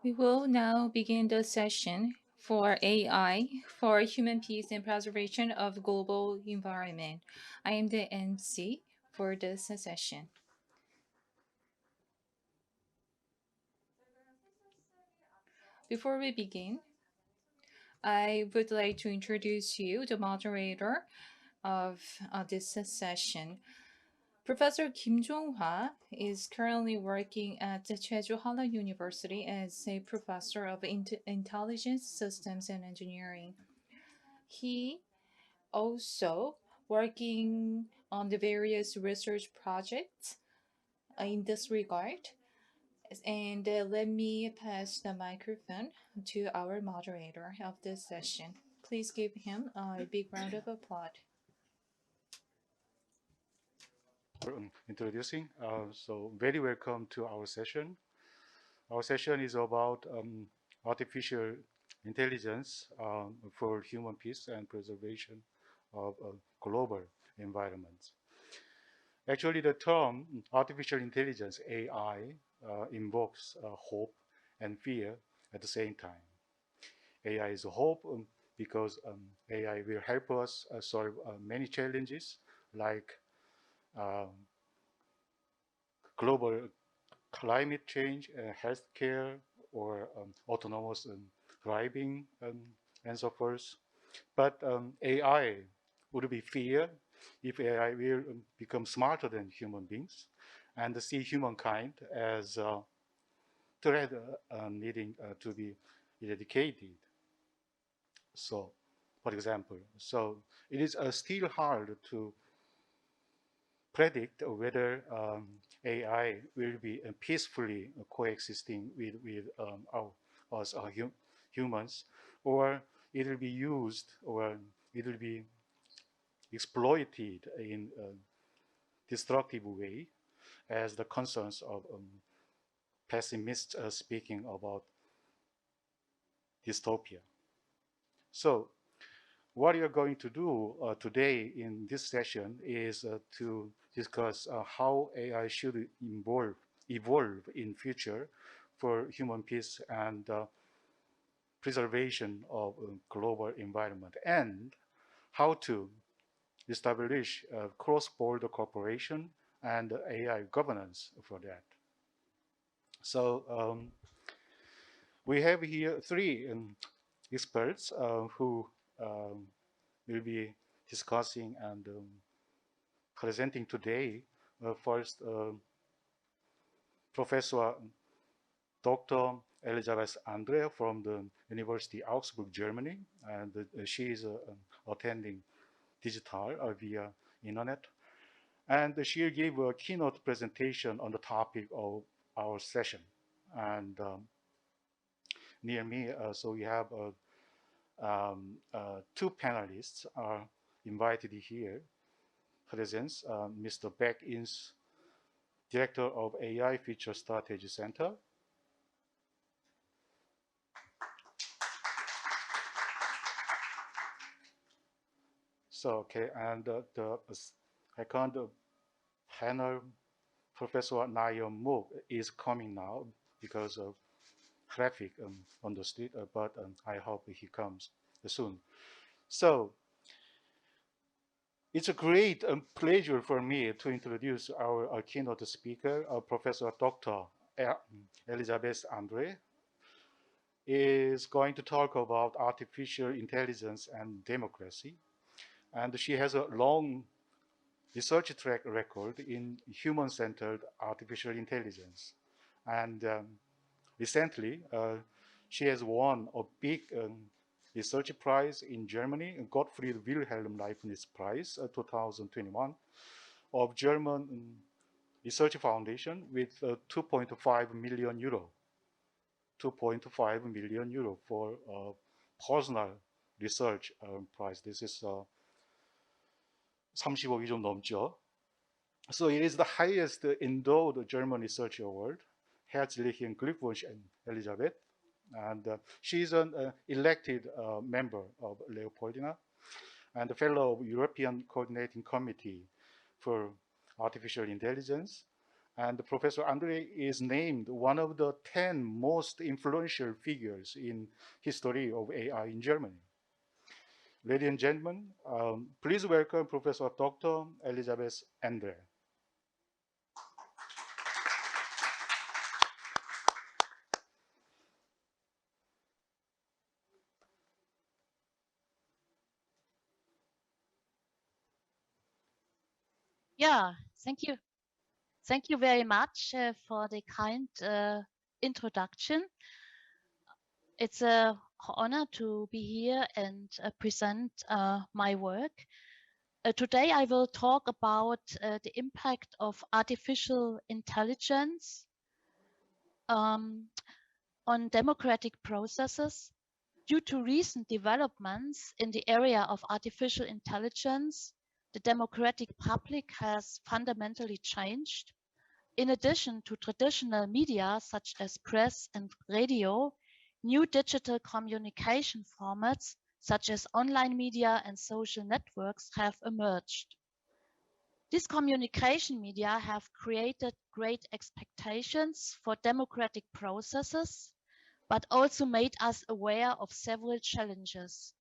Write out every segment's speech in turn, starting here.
We will now begin the session for AI for human peace and preservation of global environment. I am the MC for this session. Before we begin, I would like to introduce you the moderator of this session. Professor Kim Jong-hwa is currently working at the Cheju Halla University as a professor of intelligence systems and engineering. He also working on the various research projects in this regard. And let me pass the microphone to our moderator of this session. Please give him a big round of applause. Introducing. So very welcome to our session. Our session is about artificial intelligence for human peace and preservation of global environments. Actually, the term artificial intelligence, AI, invokes hope and fear at the same time. AI is a hope because AI will help us solve many challenges like um, global climate change, healthcare, or autonomous driving, and so forth. But AI would be fear if AI will become smarter than human beings and see humankind as a threat needing to be eradicated. So, for example, so it is still hard to predict whether AI will be peacefully coexisting with us humans, or it will be used, or it will be exploited in a destructive way, as the concerns of pessimists are speaking about dystopia. So what you're going to do today in this session is to discuss how AI should evolve in future for human peace and preservation of global environment, and how to establish cross-border cooperation and AI governance for that. So we have here three experts who um, will be discussing and presenting today. First, Professor Dr. Elisabeth Andre from the University Augsburg, Germany, and she is attending digital via internet. And she'll give a keynote presentation on the topic of our session. And near me, so we have two panelists are invited here. Presents Mr. Beck In's Director of AI Future Strategy Center. So, okay, and the second panel, Professor Nayam Mook, is coming now because of traffic on the street, but I hope he comes soon. So, it's a great pleasure for me to introduce our keynote speaker, Professor Dr. Elizabeth Andre, is going to talk about artificial intelligence and democracy. And she has a long research track record in human-centered artificial intelligence. And recently, she has won a big research prize in Germany, Gottfried Wilhelm Leibniz Prize 2021 of German Research Foundation with 2.5 million euro. 2.5 million euro for personal research prize. This is 30억이 좀 넘죠. So it is the highest endowed German research award. Herzlichen Glückwunsch, Elisabeth. And she is an elected member of Leopoldina and a fellow of European Coordinating Committee for Artificial Intelligence And Professor Andre is named one of the 10 most influential figures in history of AI in Germany. Ladies and gentlemen, please welcome Professor Dr. Elizabeth Andre. Yeah, thank you. Thank you very much for the kind introduction. It's an honor to be here and present my work. Today I will talk about the impact of artificial intelligence on democratic processes. Due to recent developments in the area of artificial intelligence, the democratic public has fundamentally changed. In addition to traditional media such as press and radio, new digital communication formats such as online media and social networks have emerged. These communication media have created great expectations for democratic processes, but also made us aware of several challenges.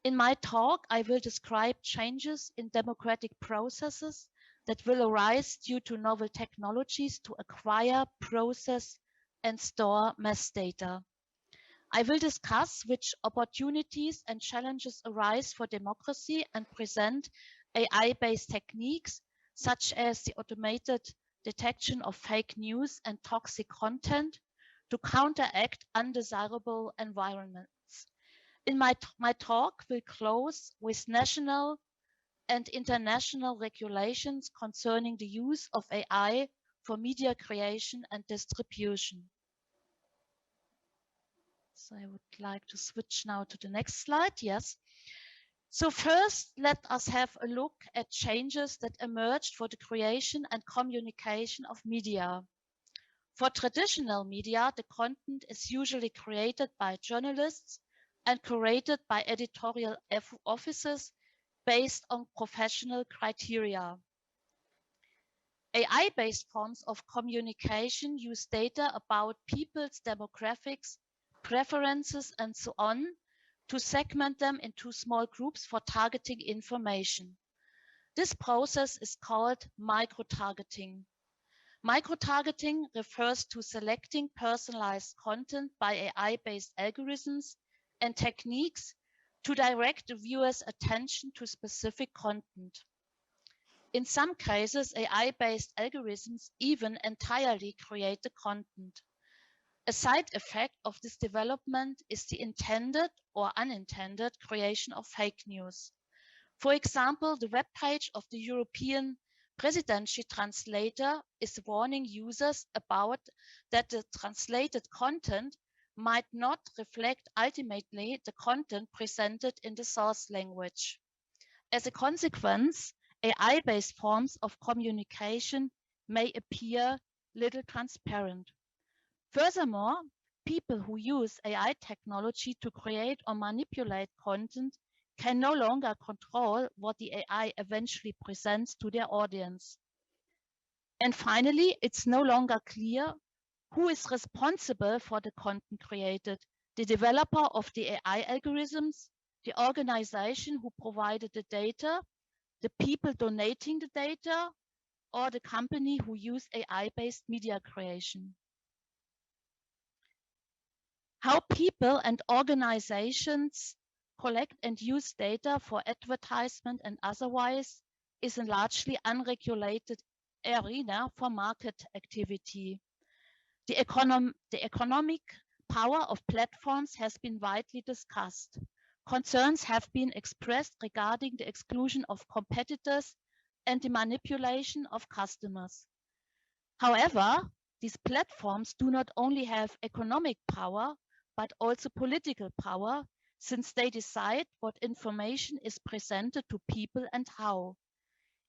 In my talk, I will describe changes in democratic processes that will arise due to novel technologies to acquire, process, and store mass data. I will discuss which opportunities and challenges arise for democracy and present AI-based techniques such as the automated detection of fake news and toxic content to counteract undesirable environments. My talk will close with national and international regulations concerning the use of AI for media creation and distribution. So I would like to switch now to the next slide. Yes. So first, let us have a look at changes that emerged for the creation and communication of media. For traditional media, the content is usually created by journalists and curated by editorial offices based on professional criteria. AI-based forms of communication use data about people's demographics, preferences, and so on to segment them into small groups for targeting information. This process is called micro-targeting. Micro-targeting refers to selecting personalized content by AI-based algorithms and techniques to direct the viewer's attention to specific content. In some cases, AI-based algorithms even entirely create the content. A side effect of this development is the intended or unintended creation of fake news. For example, the webpage of the European Presidency Translator is warning users about that the translated content might not reflect ultimately the content presented in the source language. As a consequence, AI-based forms of communication may appear little transparent. Furthermore, people who use AI technology to create or manipulate content can no longer control what the AI eventually presents to their audience. And finally, it's no longer clear who is responsible for the content created, the developer of the AI algorithms, the organization who provided the data, the people donating the data, or the company who used AI-based media creation. How people and organizations collect and use data for advertisement and otherwise is a largely unregulated arena for market activity. The economic power of platforms has been widely discussed. Concerns have been expressed regarding the exclusion of competitors and the manipulation of customers. However, these platforms do not only have economic power, but also political power, since they decide what information is presented to people and how.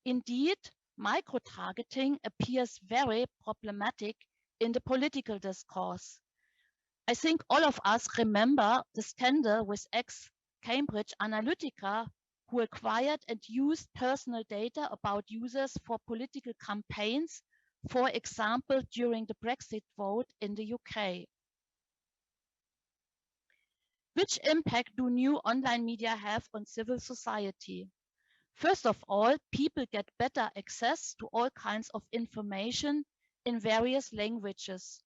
Indeed, micro-targeting appears very problematic in the political discourse. I think all of us remember the scandal with ex-Cambridge Analytica, who acquired and used personal data about users for political campaigns for example, during the Brexit vote in the UK. Which impact do new online media have on civil society? First of all, people get better access to all kinds of information in various languages.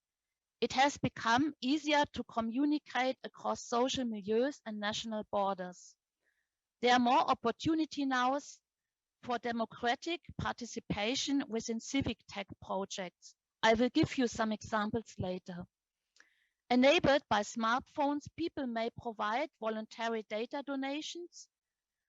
It has become easier to communicate across social milieux and national borders. There are more opportunity now for democratic participation within civic tech projects. I will give you some examples later. Enabled by smartphones, people may provide voluntary data donations.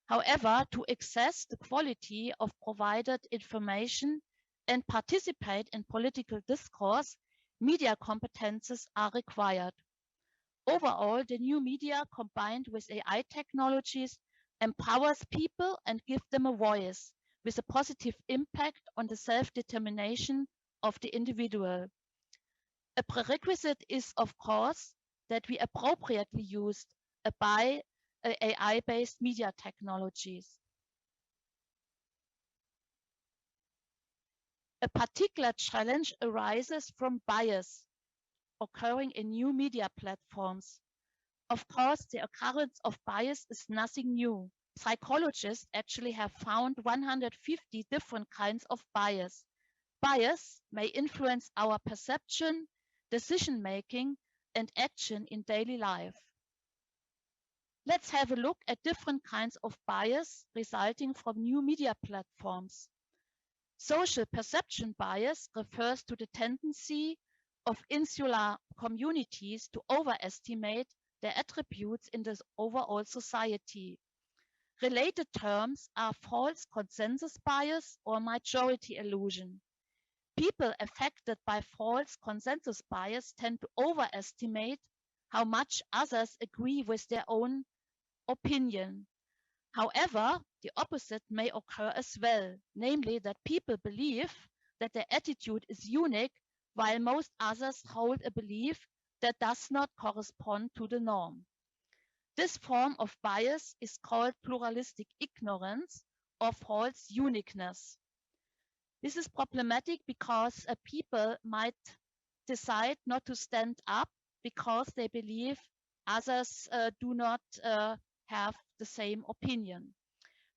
However, to access the quality of provided information and participate in political discourse, media competences are required. Overall, the new media combined with AI technologies empowers people and gives them a voice with a positive impact on the self-determination of the individual. A prerequisite is, of course, that we appropriately use AI-based media technologies. A particular challenge arises from bias occurring in new media platforms. Of course, the occurrence of bias is nothing new. Psychologists actually have found 150 different kinds of bias. Bias may influence our perception, decision making, and action in daily life. Let's have a look at different kinds of bias resulting from new media platforms. Social perception bias refers to the tendency of insular communities to overestimate their attributes in the overall society. Related terms are false consensus bias or majority illusion. People affected by false consensus bias tend to overestimate how much others agree with their own opinion. However, the opposite may occur as well, namely that people believe that their attitude is unique while most others hold a belief that does not correspond to the norm. This form of bias is called pluralistic ignorance or false uniqueness. This is problematic because people might decide not to stand up because they believe others do not have the same opinion.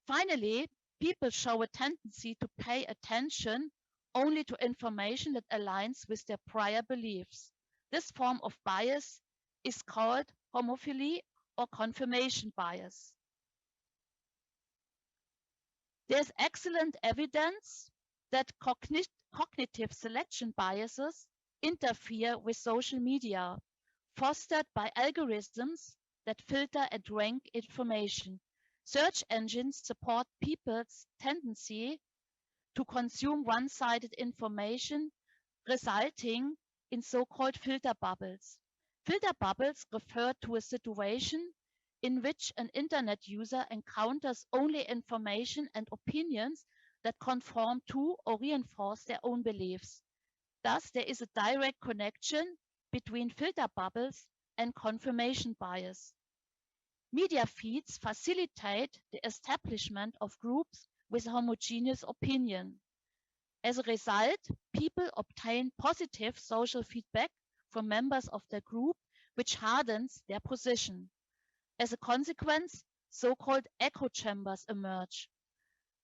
Finally, people show a tendency to pay attention only to information that aligns with their prior beliefs. This form of bias is called homophily or confirmation bias. There's excellent evidence that cognitive selection biases interfere with social media, fostered by algorithms that filter and rank information. Search engines support people's tendency to consume one-sided information, resulting in so-called filter bubbles. Filter bubbles refer to a situation in which an internet user encounters only information and opinions that conform to or reinforce their own beliefs. Thus, there is a direct connection between filter bubbles and confirmation bias. Media feeds facilitate the establishment of groups with homogeneous opinion. As a result, people obtain positive social feedback from members of their group, which hardens their position. As a consequence, so-called echo chambers emerge.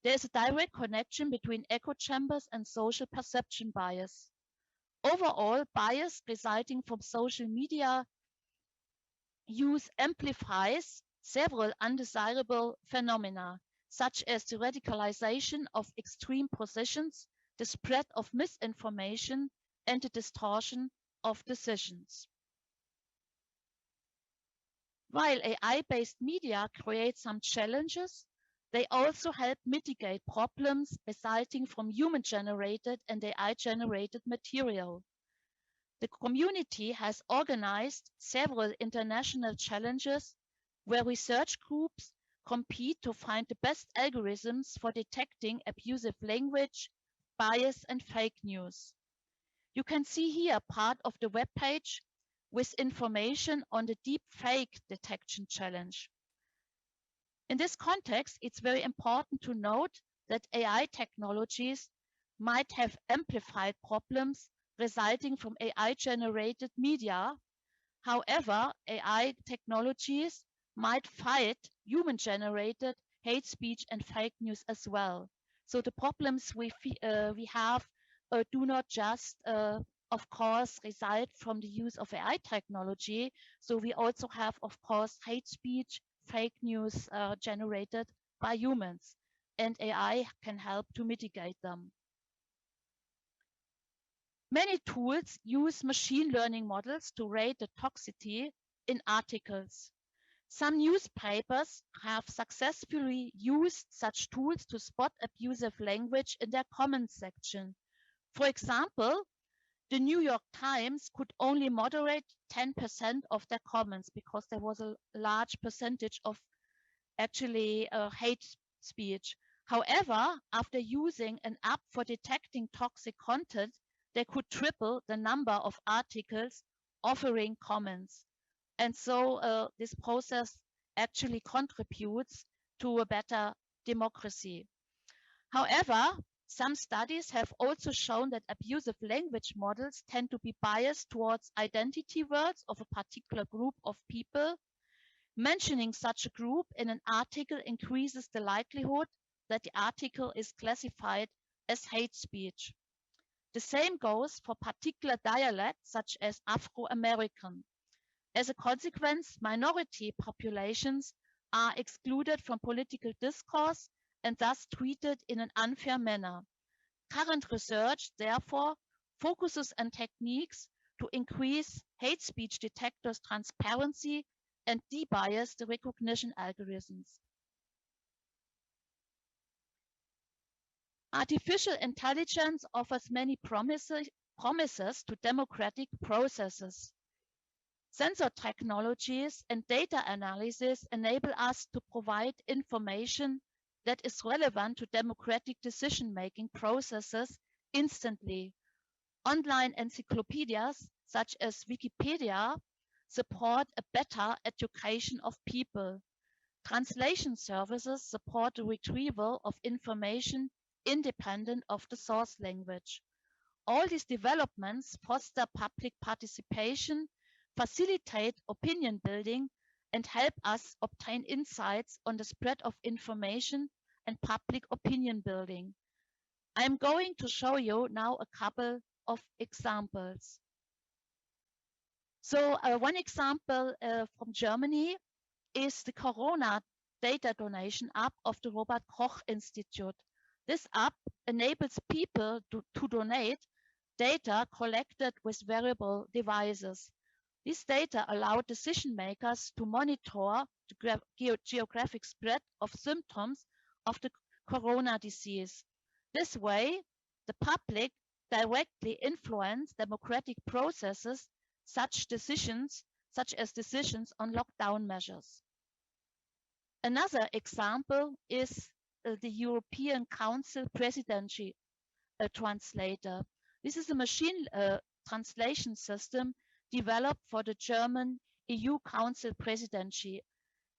There is a direct connection between echo chambers and social perception bias. Overall, bias resulting from social media use amplifies several undesirable phenomena, such as the radicalization of extreme positions, the spread of misinformation, and the distortion of decisions. While AI-based media create some challenges, they also help mitigate problems resulting from human-generated and AI-generated material. The community has organized several international challenges where research groups compete to find the best algorithms for detecting abusive language, bias, and fake news. You can see here part of the web page with information on the deep fake detection challenge. In this context, it's very important to note that AI technologies might have amplified problems resulting from AI-generated media. However, AI technologies might fight human-generated hate speech and fake news as well. So the problems we have do not just, of course, result from the use of AI technology. So we also have, of course, hate speech, fake news generated by humans, and AI can help to mitigate them. Many tools use machine learning models to rate the toxicity in articles. Some newspapers have successfully used such tools to spot abusive language in their comments section. For example, the New York Times could only moderate 10% of their comments because there was a large percentage of actually hate speech. However, after using an app for detecting toxic content, they could triple the number of articles offering comments. And so this process actually contributes to a better democracy. However, some studies have also shown that abusive language models tend to be biased towards identity words of a particular group of people. Mentioning such a group in an article increases the likelihood that the article is classified as hate speech. The same goes for particular dialects such as Afro-American. As a consequence, minority populations are excluded from political discourse and thus treated in an unfair manner. Current research, therefore, focuses on techniques to increase hate speech detectors' transparency and debias the recognition algorithms. Artificial intelligence offers many promises to democratic processes. Sensor technologies and data analysis enable us to provide information that is relevant to democratic decision-making processes instantly. Online encyclopedias, such as Wikipedia, support a better education of people. Translation services support the retrieval of information independent of the source language. All these developments foster public participation, facilitate opinion building, and help us obtain insights on the spread of information and public opinion building. I'm going to show you now a couple of examples. So one example from Germany is the Corona data donation app of the Robert Koch Institute. This app enables people to donate data collected with wearable devices. These data allow decision makers to monitor the geographic spread of symptoms of the corona disease. This way, the public directly influence democratic processes, such as decisions on lockdown measures. Another example is the European Council Presidency Translator. This is a machine translation system developed for the German EU Council Presidency.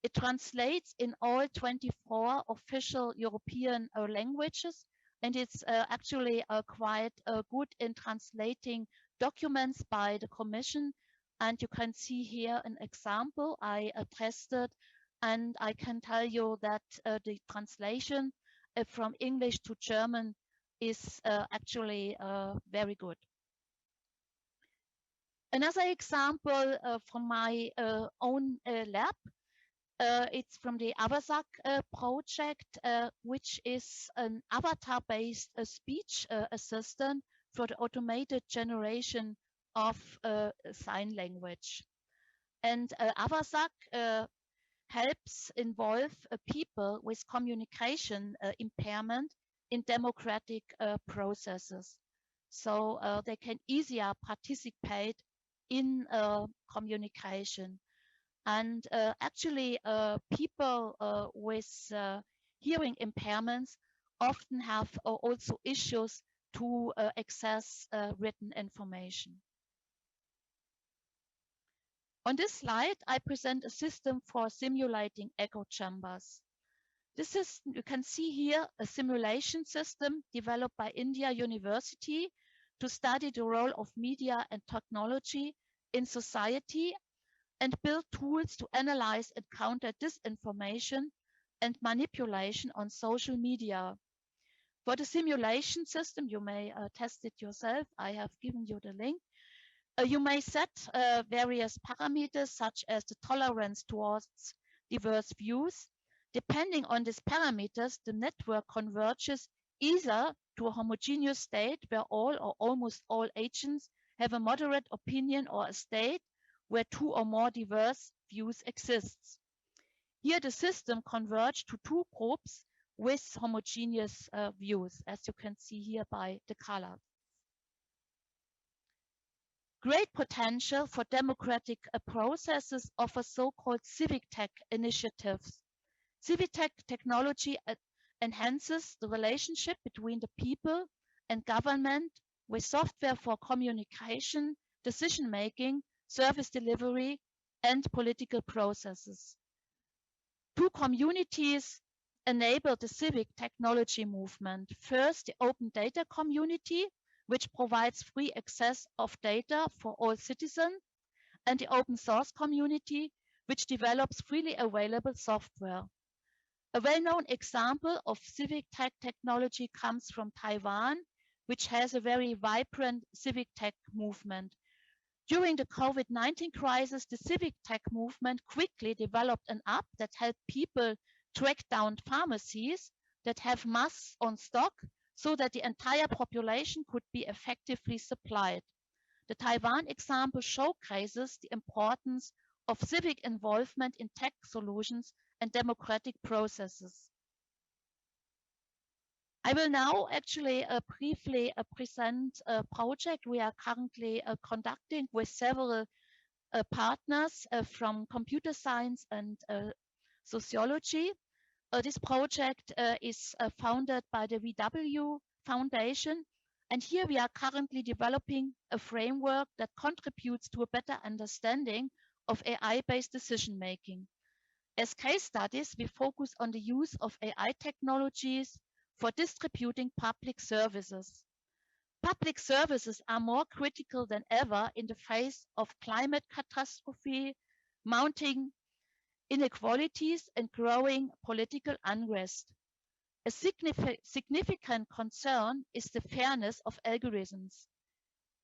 It translates in all 24 official European languages, and it's actually quite good in translating documents by the Commission. And you can see here an example I tested, and I can tell you that the translation from English to German is actually very good. Another example from my own lab, it's from the Avasak project, which is an avatar-based speech assistant for the automated generation of sign language. And Avasak helps involve people with communication impairment in democratic processes. So they can easier participate in communication. And actually, people with hearing impairments often have also issues to access written information. On this slide, I present a system for simulating echo chambers. This is, you can see here, a simulation system developed by India University to study the role of media and technology in society and build tools to analyze and counter disinformation and manipulation on social media. For the simulation system, you may test it yourself. I have given you the link. You may set various parameters such as the tolerance towards diverse views. Depending on these parameters, the network converges either to a homogeneous state where all or almost all agents have a moderate opinion, or a state where two or more diverse views exist. Here the system converged to two groups with homogeneous views, as you can see here by the color. Great potential for democratic processes offer so-called civic tech initiatives. Civic tech technology enhances the relationship between the people and government with software for communication, decision-making, service delivery, and political processes. Two communities enable the civic technology movement. First, the open data community, which provides free access of data for all citizens, and the open source community, which develops freely available software. A well-known example of civic tech technology comes from Taiwan, which has a very vibrant civic tech movement. During the COVID-19 crisis, the civic tech movement quickly developed an app that helped people track down pharmacies that have masks on stock so that the entire population could be effectively supplied. The Taiwan example showcases the importance of civic involvement in tech solutions and democratic processes. I will now actually briefly present a project we are currently conducting with several partners from computer science and sociology. This project is founded by the VW Foundation, and here we are currently developing a framework that contributes to a better understanding of AI-based decision making. As case studies, we focus on the use of AI technologies for distributing public services. Public services are more critical than ever in the face of climate catastrophe, mounting inequalities, and growing political unrest. A significant concern is the fairness of algorithms.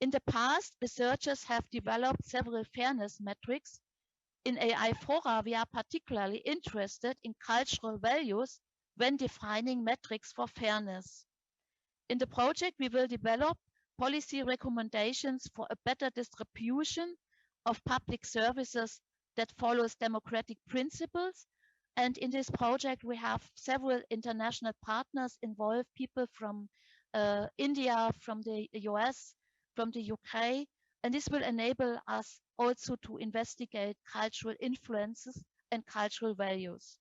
In the past, researchers have developed several fairness metrics. In AI fora, we are particularly interested in cultural values when defining metrics for fairness. In the project, we will develop policy recommendations for a better distribution of public services that follows democratic principles. And in this project, we have several international partners involved, people from India, from the US, from the UK, and this will enable us also to investigate cultural influences and cultural values.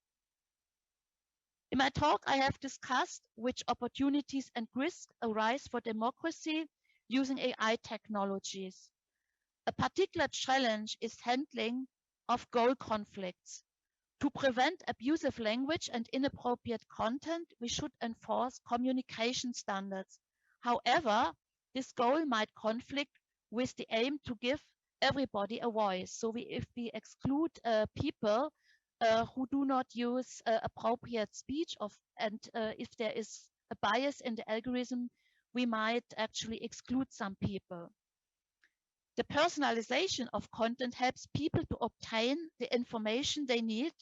In my talk, I have discussed which opportunities and risks arise for democracy using AI technologies. A particular challenge is handling of goal conflicts. To prevent abusive language and inappropriate content, we should enforce communication standards. However, this goal might conflict with the aim to give everybody a voice. So if we exclude people who do not use appropriate speech and if there is a bias in the algorithm, we might actually exclude some people. The personalization of content helps people to obtain the information they need.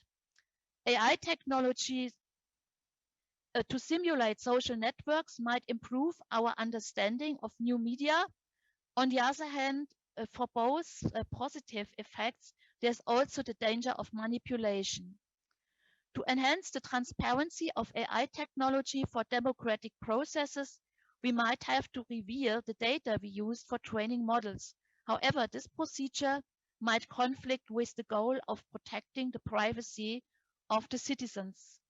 AI technologies to simulate social networks might improve our understanding of new media. On the other hand, for both positive effects, there's also the danger of manipulation. To enhance the transparency of AI technology for democratic processes, we might have to reveal the data we use for training models. However, this procedure might conflict with the goal of protecting the privacy of the citizens.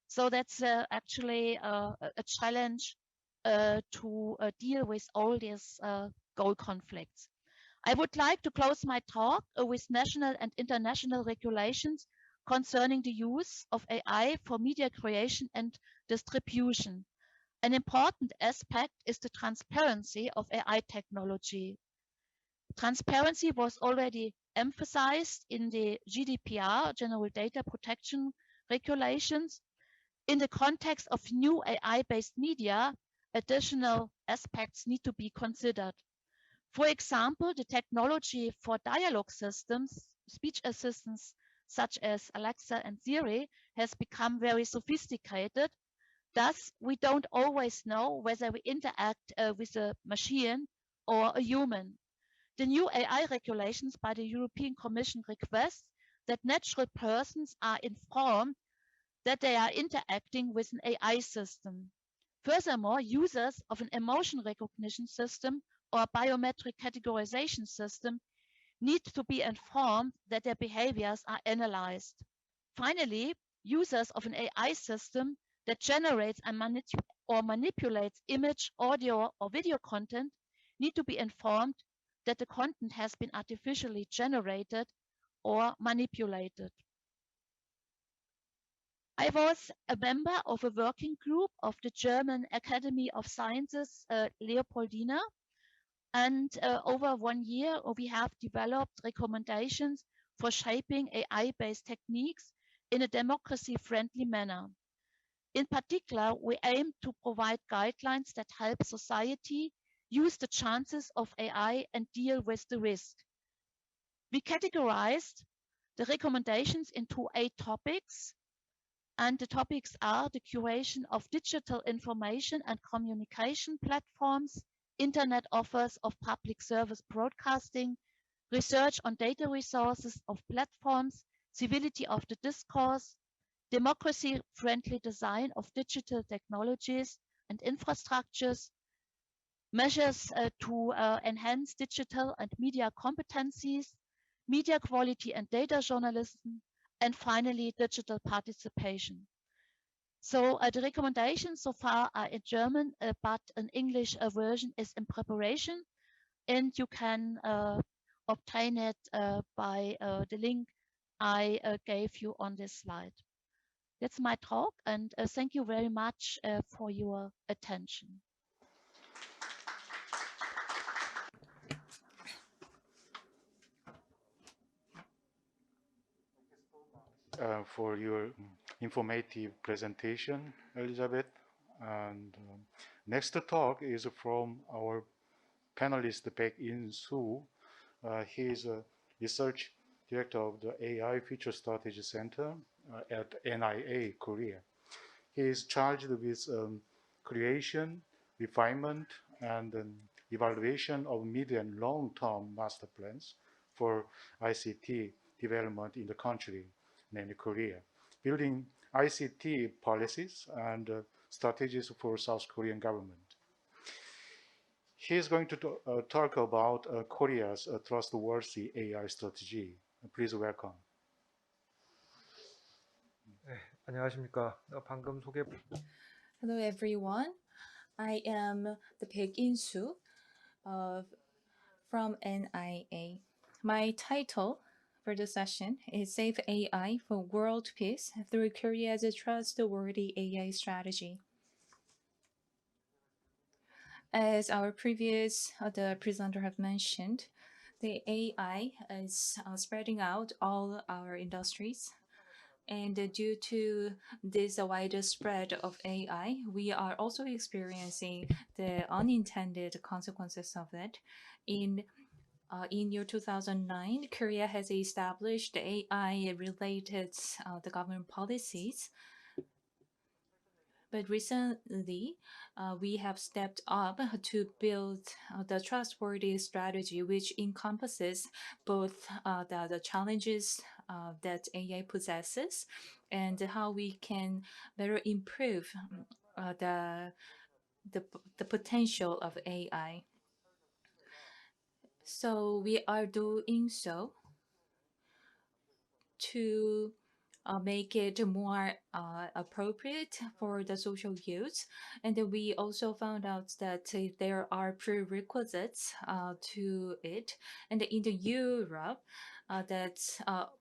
So that's actually a challenge to deal with all these goal conflicts. I would like to close my talk with national and international regulations concerning the use of AI for media creation and distribution. An important aspect is the transparency of AI technology. Transparency was already emphasized in the GDPR, General Data Protection Regulations. In the context of new AI-based media, additional aspects need to be considered. For example, the technology for dialogue systems, speech assistants such as Alexa and Siri, has become very sophisticated. Thus, we don't always know whether we interact with a machine or a human. The new AI regulations by the European Commission request that natural persons are informed that they are interacting with an AI system. Furthermore, users of an emotion recognition system or biometric categorization system need to be informed that their behaviors are analyzed. Finally, users of an AI system that generates and manipulates image, audio, or video content need to be informed that the content has been artificially generated or manipulated. I was a member of a working group of the German Academy of Sciences, Leopoldina, and over 1 year we have developed recommendations for shaping AI-based techniques in a democracy-friendly manner. In particular, we aim to provide guidelines that help society use the chances of AI and deal with the risk. We categorized the recommendations into 8 topics, and the topics are the curation of digital information and communication platforms, internet offers of public service broadcasting, research on data resources of platforms, civility of the discourse, democracy-friendly design of digital technologies and infrastructures, measures to enhance digital and media competencies, media quality and data journalism, and finally, digital participation. So the recommendations so far are in German, but an English version is in preparation, and you can obtain it by the link I gave you on this slide. That's my talk, and thank you very much for your attention. For your informative presentation, Elizabeth. And next talk is from our panelist, Baek-in Soo. He is a research director of the AI Future Strategy Center at NIA Korea. He is charged with creation, refinement, and evaluation of mid and long-term master plans for ICT development in the country, namely Korea, building ICT policies and strategies for South Korean government. He is going to talk about Korea's trustworthy AI strategy. Please welcome. 네, 안녕하십니까. 방금 소개 Hello, everyone. I am the Baek-in Soo from NIA. My title for the session is Save AI for World Peace Through Korea's Trustworthy AI Strategy. As our previous the presenter have mentioned, the AI is spreading out all our industries. And due to this widespread of AI, we are also experiencing the unintended consequences of it. In year 2009, Korea has established AI-related the government policies. But recently, we have stepped up to build the trustworthy strategy, which encompasses both the challenges that AI possesses and how we can better improve the potential of AI. So we are doing so to make it more appropriate for the social use. And then we also found out that there are prerequisites to it. And in the Europe, that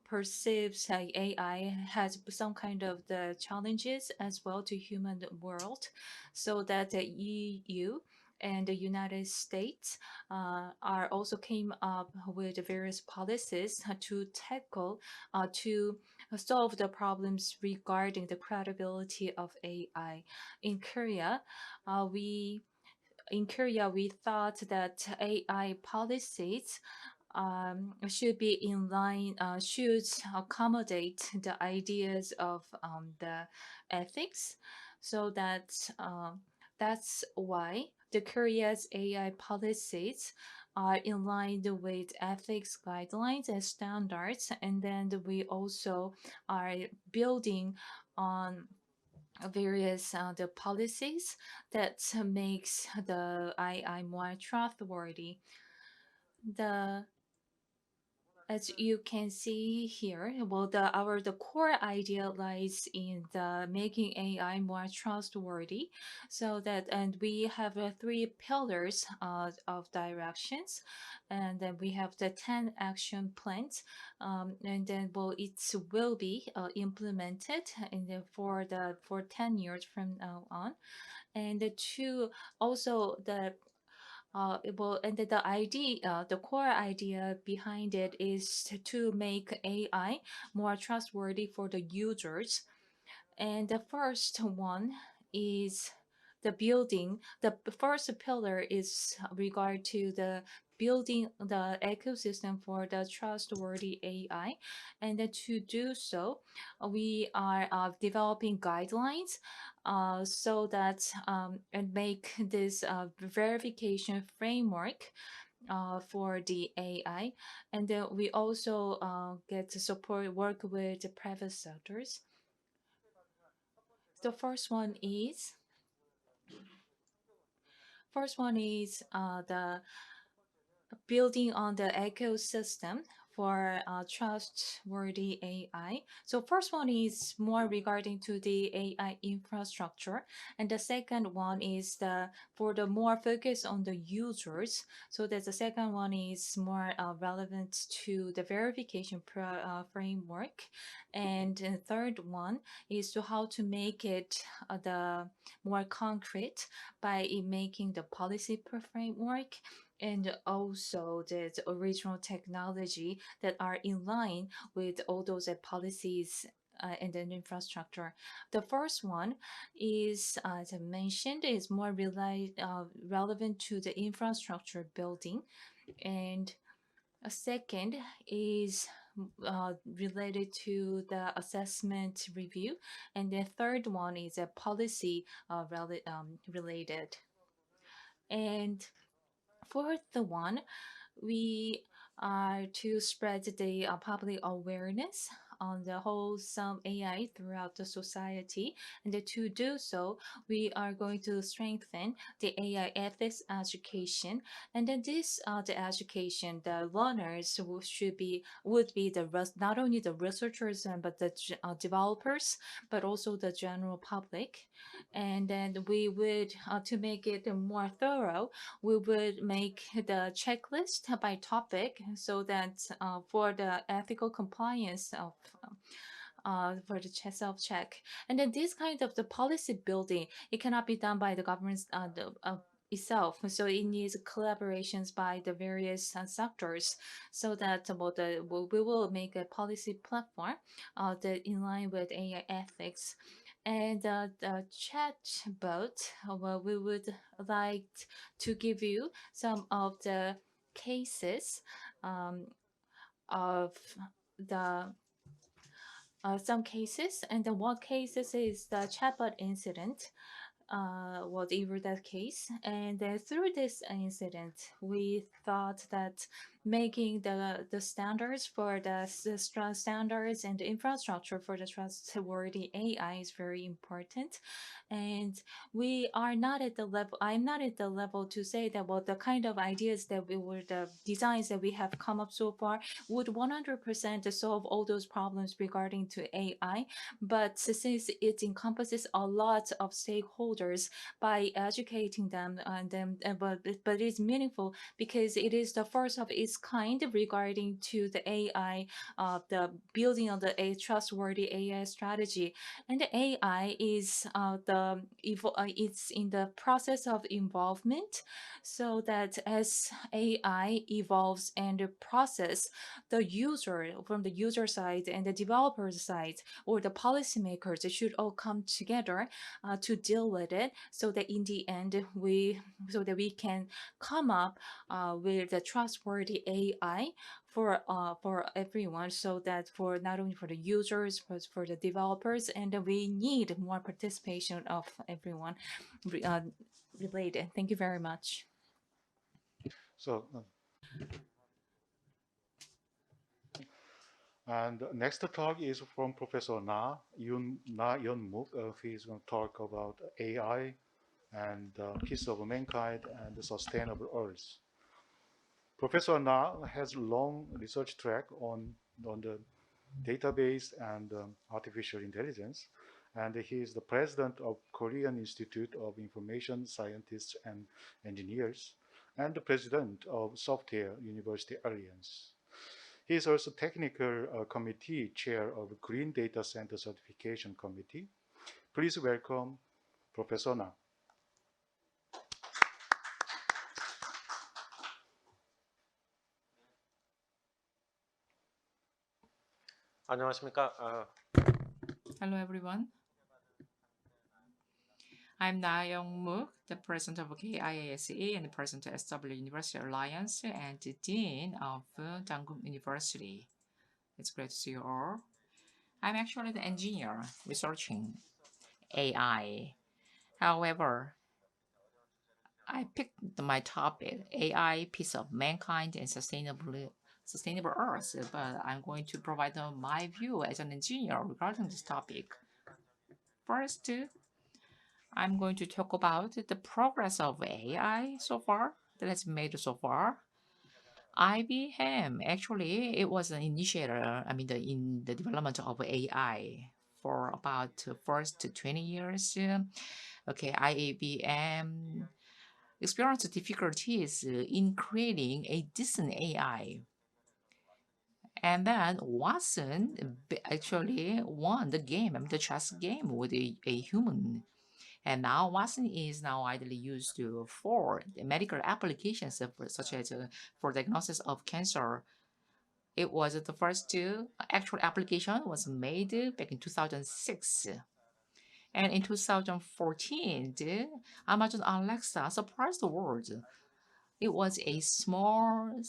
perceives AI has some kind of the challenges as well to human world, so that the EU and the United States are also came up with various policies to tackle to solve the problems regarding the credibility of AI. In Korea, we we thought that AI policies should be in line, should accommodate the ideas of the ethics, so that that's why the Korea's AI policies are in line with ethics guidelines and standards, and then we also are building on various the policies that makes the AI more trustworthy. The As you can see here, well, the core idea lies in the making AI more trustworthy, so that and we have three pillars of directions, and then we have the 10 action plans, and then well, it will be implemented for 10 years from now on, and the two also the well, and the idea, the core idea behind it is to make AI more trustworthy for the users. And the first one is the building. The first pillar is regard to the building the ecosystem for the trustworthy AI. And then to do so, we are developing guidelines so that and make this verification framework for the AI. And then we also get to support work with the private sectors. The first one is the building on the ecosystem for trustworthy AI. So first one is more regarding to the AI infrastructure, and the second one is the for the more focus on the users. So that the second one is more relevant to the verification framework, and the third one is to how to make it the more concrete by making the policy framework, and also the original technology that are in line with all those policies and then infrastructure. The first one is, as I mentioned, is more relevant to the infrastructure building, and a second is related to the assessment review, and the third one is a policy related. And fourth one, we are to spread the public awareness on the wholesome AI throughout the society. And to do so, we are going to strengthen the AI ethics education. And then this, the education, the learners would be not only the researchers but the developers, but also the general public. And then we would to make it more thorough, we would make the checklist by topic, so that for the ethical compliance of for the self check. And then this kind of the policy building, it cannot be done by the government itself. So it needs collaborations by the various sectors, so that we will make a policy platform that in line with AI ethics. And the chat bot, well, we would like to give you some of the cases of the some cases, and the one cases is the chatbot incident. whatever that case. And through this incident, we thought that making the standards for the standards and the infrastructure for the trustworthy AI is very important. And we are not at the level. I'm not at the level to say that the kind of ideas that we were the designs that we have come up so far would 100% solve all those problems regarding to AI. But since it encompasses a lot of stakeholders, by educating them and then but it's meaningful because it is the first of its kind regarding to the AI, the building of the a trustworthy AI strategy. And the AI is it's in the process of involvement, so that as AI evolves and the process, the user from the user side and the developer side or the policymakers should all come together to deal with it, so that in the end we can come up with a trustworthy AI for everyone, so that for not only for the users but for the developers, and we need more participation of everyone uh, related. Thank you very much. So, and next talk is from Professor Na Yun Mook. He's going to talk about AI and peace of mankind and the sustainable Earth. Professor Na has long research track on the database and artificial intelligence, and he is the president of Korean Institute of Information Scientists and Engineers and the president of Software University Alliance. He is also technical committee chair of Green Data Center Certification Committee. Please welcome Professor Na. 안녕하십니까? Hello, everyone. I'm Na Young-mook, the president of KIASE and the president of SW University Alliance and the dean of Dankook University. It's great to see you all. I'm actually the engineer researching AI. However, I picked my topic, AI, peace of mankind, and sustainable Earth, but I'm going to provide my view as an engineer regarding this topic. First, I'm going to talk about the progress of AI so far, that has been made so far. IBM, actually, it was an initiator, in the development of AI for about first 20 years. Okay, IBM experienced difficulties in creating a decent AI. And then Watson actually won the game, the chess game with a human. And now Watson is now widely used for the medical applications such as for diagnosis of cancer. It was the first actual application was made back in 2006. And in 2014, the Amazon Alexa surprised the world. It was a small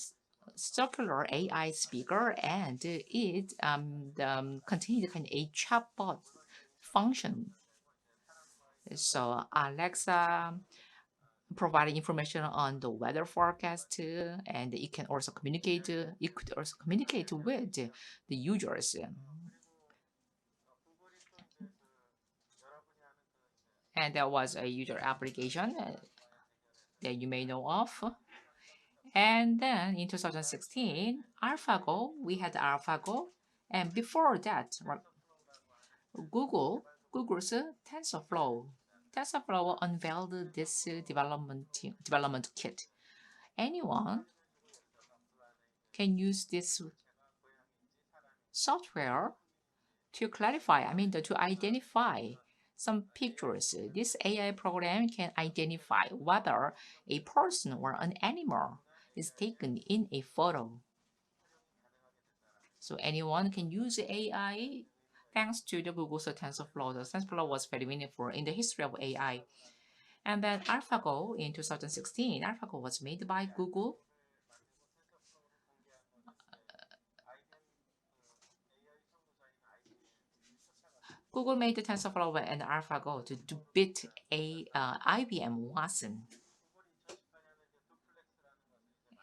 circular AI speaker, and it contained kind of a chatbot function. So Alexa providing information on the weather forecast, and it can also communicate. It could also communicate with the users. And there was a user application that you may know of. And then in 2016, AlphaGo, we had AlphaGo. And before that, Google's TensorFlow. TensorFlow unveiled this development kit. Anyone can use this software to clarify, to identify some pictures. This AI program can identify whether a person or an animal is taken in a photo. So anyone can use AI thanks to the Google's TensorFlow. The TensorFlow was very meaningful in the history of AI. And then AlphaGo in 2016, AlphaGo was made by Google. Google made the TensorFlow and AlphaGo to beat IBM Watson.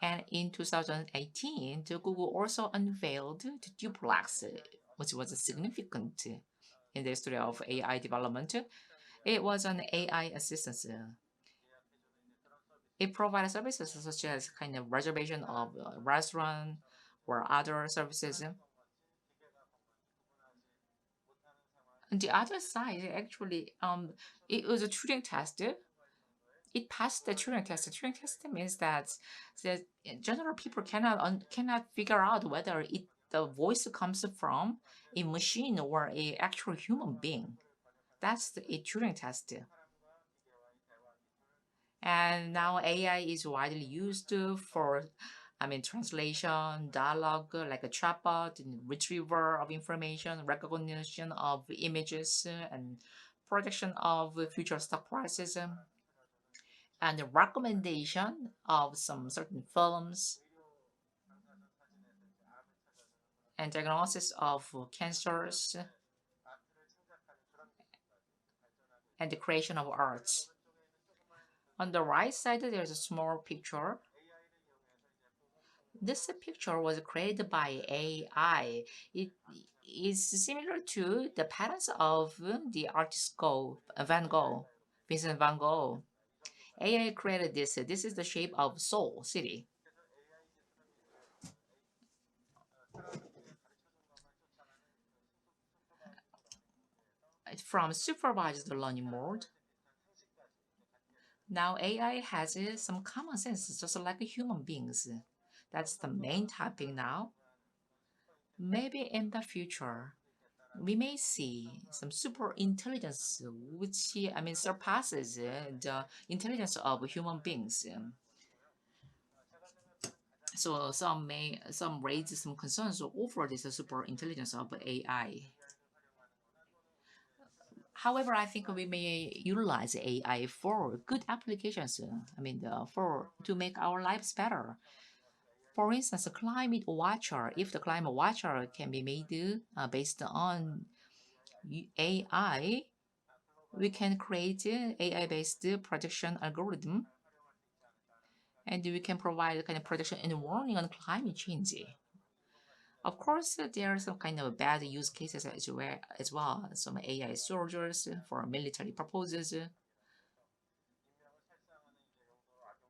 And in 2018, Google also unveiled the Duplex, which was significant in the history of AI development. It was an AI assistant. It provided services such as kind of reservation of a restaurant or other services. On the other side, actually, it was a Turing test. It passed the Turing test. The Turing test means that the general people cannot figure out whether the voice comes from a machine or a actual human being. That's a Turing test. And now AI is widely used for, translation, dialogue, like a chatbot, and retrieval of information, recognition of images, and projection of future stock prices, and the recommendation of some certain films, and diagnosis of cancers, and the creation of arts. On the right side, there's a small picture. This picture was created by AI. It is similar to the patterns of the artist Van Gogh, Vincent Van Gogh. AI created this. This is the shape of Seoul City. From supervised learning mode, now AI has some common sense, just like human beings. That's the main topic now. Maybe in the future, we may see some super intelligence which surpasses the intelligence of human beings. So some raise some concerns over this super intelligence of AI. However, I think we may utilize AI for good applications. For to make our lives better. For instance, a climate watcher. If the climate watcher can be made based on AI, we can create AI-based prediction algorithm, and we can provide a kind of prediction and warning on climate change. Of course, there are some kind of bad use cases as well. Some AI soldiers for military purposes.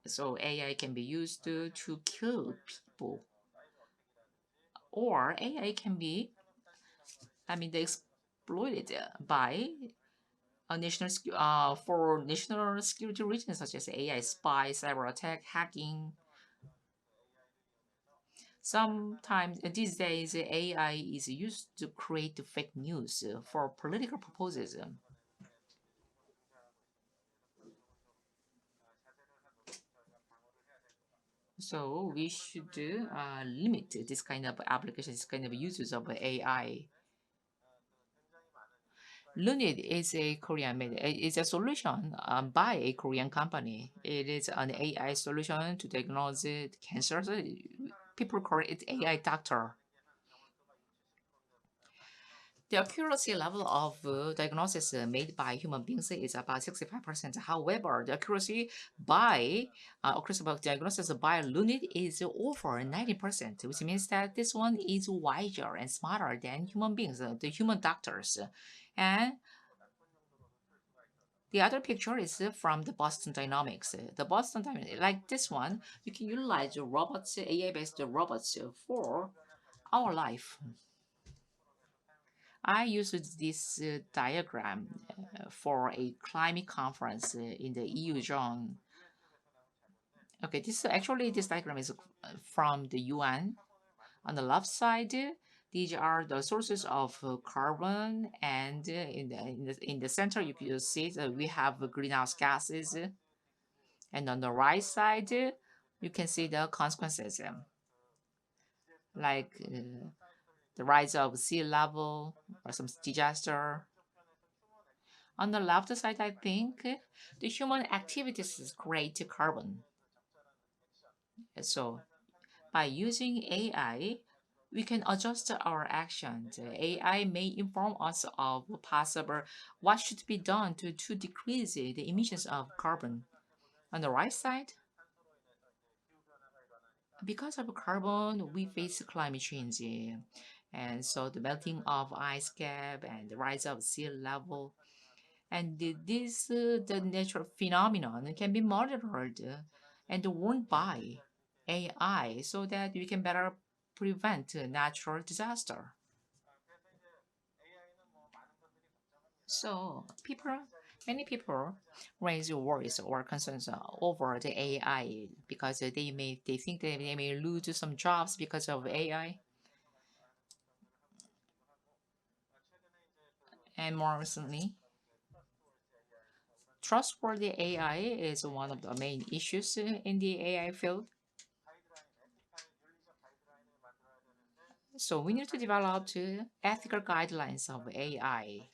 So AI can be used to kill people, or AI can be, exploited by for national security reasons, such as AI spy, cyber attack, hacking. Sometimes these days, AI is used to create fake news for political purposes. So we should limit this kind of applications, this kind of uses of AI. Lunit is a Korean made. It's a solution by a Korean company. It is an AI solution to diagnose cancer. People call it AI doctor. The accuracy level of diagnosis made by human beings is about 65%. However, the accuracy of diagnosis by Lunit is over 90%, which means that this one is wiser and smarter than human beings, the human doctors. And the other picture is from the Boston Dynamics. The Boston Dynamics, like this one, you can utilize robots, AI-based robots for our life. I used this diagram for a climate conference in the EU zone. Okay, this diagram is from the UN. On the left side, these are the sources of carbon, and in the center you can see that we have greenhouse gases. And on the right side, you can see the consequences, like the rise of sea level or some disaster. On the left side, I think the human activities create carbon. So by using AI, we can adjust our actions. AI may inform us of possible what should be done to decrease the emissions of carbon. On the right side, because of carbon, we face climate change. And so the melting of ice cap and the rise of sea level. And the natural phenomenon can be monitored and warned by AI so that we can better prevent natural disaster. So many people raise worries or concerns over the AI because they think that they may lose some jobs because of AI. And more recently, trustworthy AI is one of the main issues in the AI field. So we need to develop ethical guidelines of AI.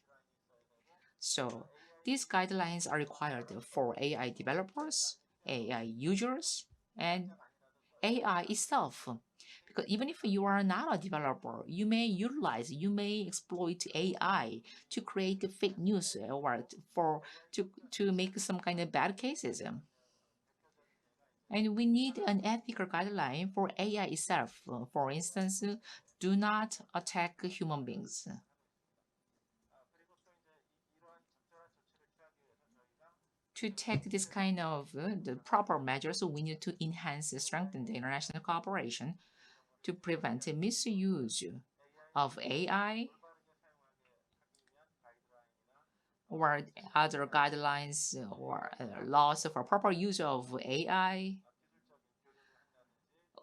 So these guidelines are required for AI developers, AI users, and AI itself. Because even if you are not a developer, you may exploit AI to create fake news or to make some kind of bad cases. And we need an ethical guideline for AI itself. For instance, do not attack human beings. To take this kind of the proper measures, we need to enhance and strengthen the international cooperation to prevent the misuse of AI or other guidelines or laws for proper use of AI,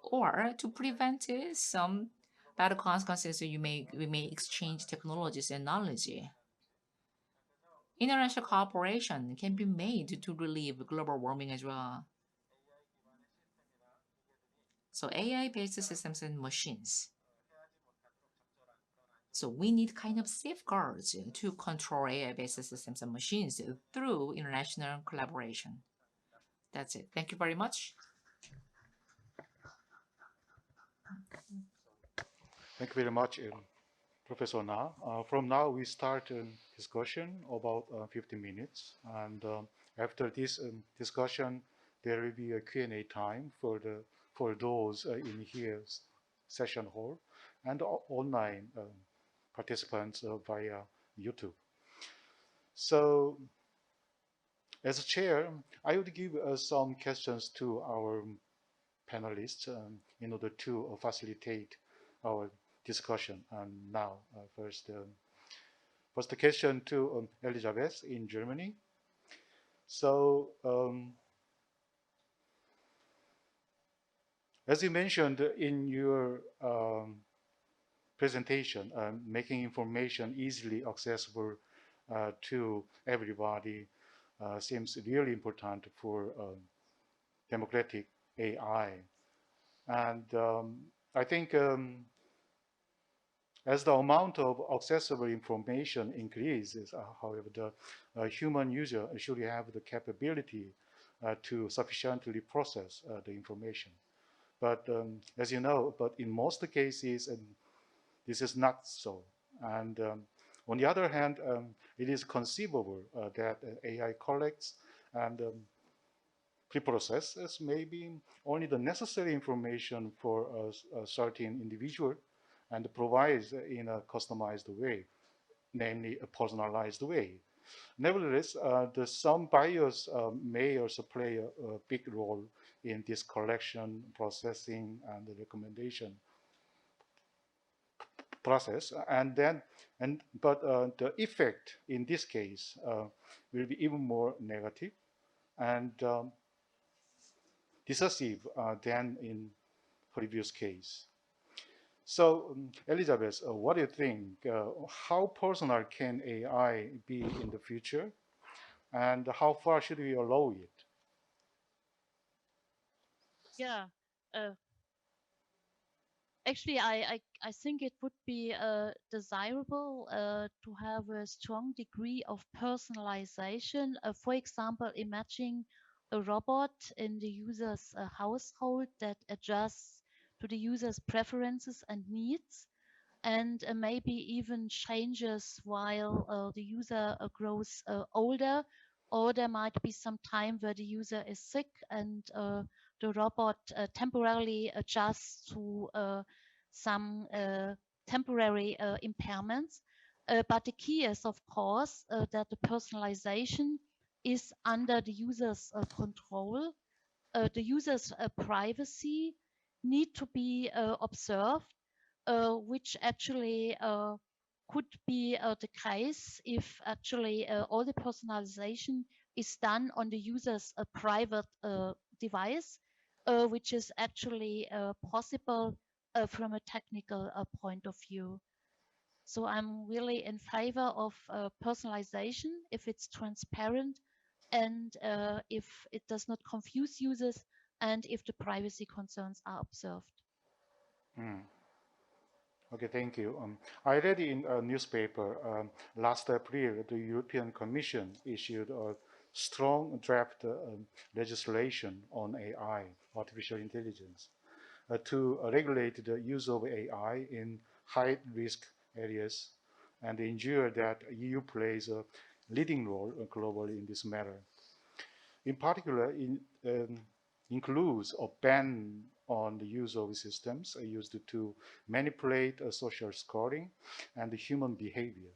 or to prevent some bad consequences. We may exchange technologies and knowledge. International cooperation can be made to relieve global warming as well. So AI-based systems and machines. So we need kind of safeguards to control AI-based systems and machines through international collaboration. That's it. Thank you very much. Thank you very much, Professor Na. From now, we start a discussion about 50 minutes. And after this discussion, there will be a Q&A time for those in here session hall and online participants via YouTube. So as a chair, I would give some questions to our panelists in order to facilitate our discussion. And now, first the question to Elizabeth in Germany. So, as you mentioned in your presentation, making information easily accessible to everybody seems really important for democratic AI. And I think as the amount of accessible information increases, however, the human user should have the capability to sufficiently process the information. But as you know, but in most cases, this is not so. And on the other hand, it is conceivable that AI collects and pre-processes maybe only the necessary information for a certain individual and provides in a customized way, namely a personalized way. Nevertheless, some bias may also play a big role in this collection, processing, and the recommendation process. But the effect in this case will be even more negative and decisive than in previous case. So, Elizabeth, what do you think? How personal can AI be in the future? And how far should we allow it? Yeah. Uh, Actually, I think it would be desirable to have a strong degree of personalization. For example, imagine a robot in the user's household that adjusts to to the user's preferences and needs, and maybe even changes while the user grows older, or there might be some time where the user is sick and the robot temporarily adjusts to some temporary impairments. But the key is, of course, that the personalization is under the user's control. The user's privacy need to be observed, which actually could be the case if actually all the personalization is done on the user's private device, which is actually possible from a technical point of view. So I'm really in favor of personalization if it's transparent and if it does not confuse users and if the privacy concerns are observed. Okay, thank you. I read in a newspaper last April, the European Commission issued a strong draft legislation on AI, artificial intelligence, to regulate the use of AI in high-risk areas and ensure that EU plays a leading role globally in this matter. In particular, includes a ban on the use of systems used to manipulate social scoring and human behavior,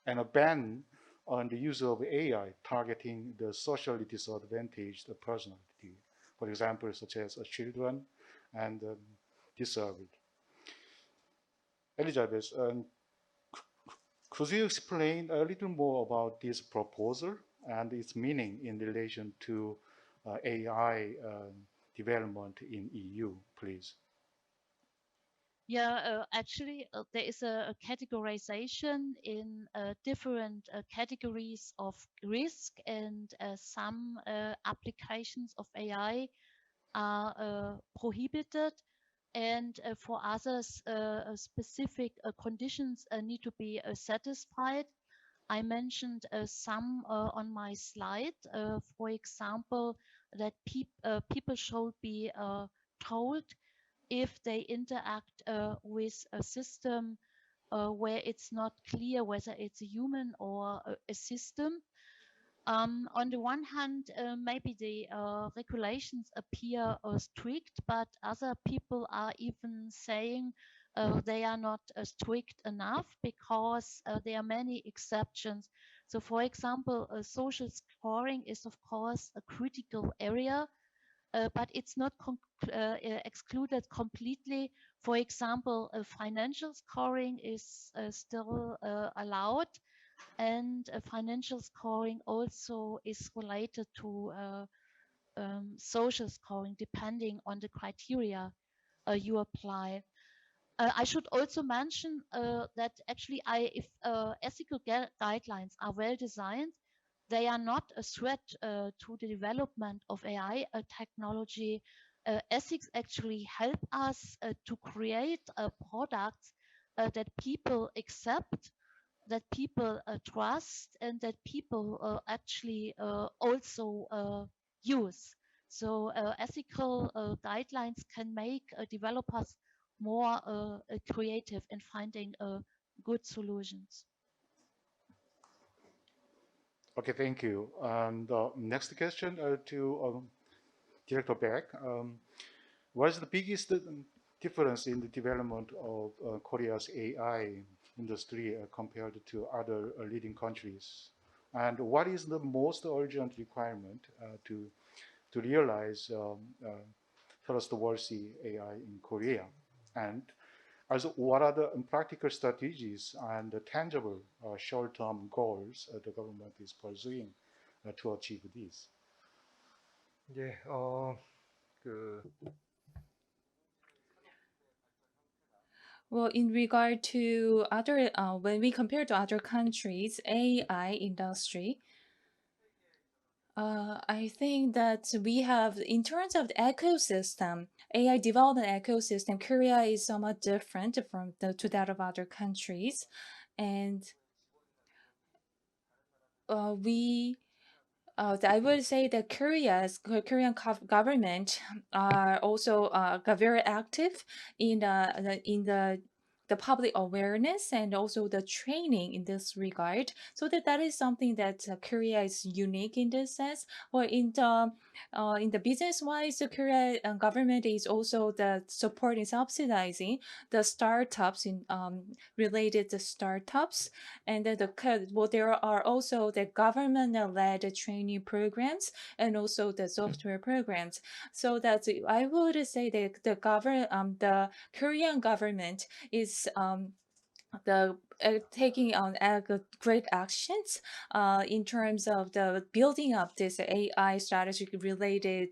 and a ban on the use of AI targeting the socially disadvantaged personality, for example, such as children and disabled. Elizabeth, could you explain a little more about this proposal and its meaning in relation to AI development in EU, please? Yeah, actually, there is a categorization in different categories of risk, and some applications of AI are prohibited, and for others, specific conditions need to be satisfied. I mentioned some on my slide. For example, that people should be told if they interact with a system where it's not clear whether it's a human or a system. On the one hand, maybe the regulations appear strict, but other people are even saying they are not strict enough because there are many exceptions. So, for example, social scoring is, of course, a critical area, but it's not excluded completely. For example, financial scoring is still allowed, and financial scoring also is related to social scoring, depending on the criteria you apply. I should also mention that actually if ethical guidelines are well designed, they are not a threat to the development of AI technology. Ethics actually help us to create products that people accept, that people trust, and that people actually also use. So ethical guidelines can make developers more creative in finding good solutions. Okay, thank you. And next question to Director Beck. What is the biggest difference in the development of Korea's AI industry compared to other leading countries? And what is the most urgent requirement to realize trustworthy AI in Korea? And also, what are the practical strategies and the tangible short-term goals the government is pursuing to achieve this? 예, 그 Well, in regard to other, when we compare to other countries, AI industry, I think that we have, in terms of the ecosystem, AI development ecosystem, Korea is somewhat different to that of other countries, and we I would say that Korean government are also very active in the public awareness and also the training in this regard. So that is something that Korea is unique in this sense. Or in the business wise, the Korea government is also the supporting subsidizing the startups in related to startups, and then there are also the government-led training programs and also the software programs. So that I would say that the Korean government is taking on great actions in terms of the building up this AI strategy related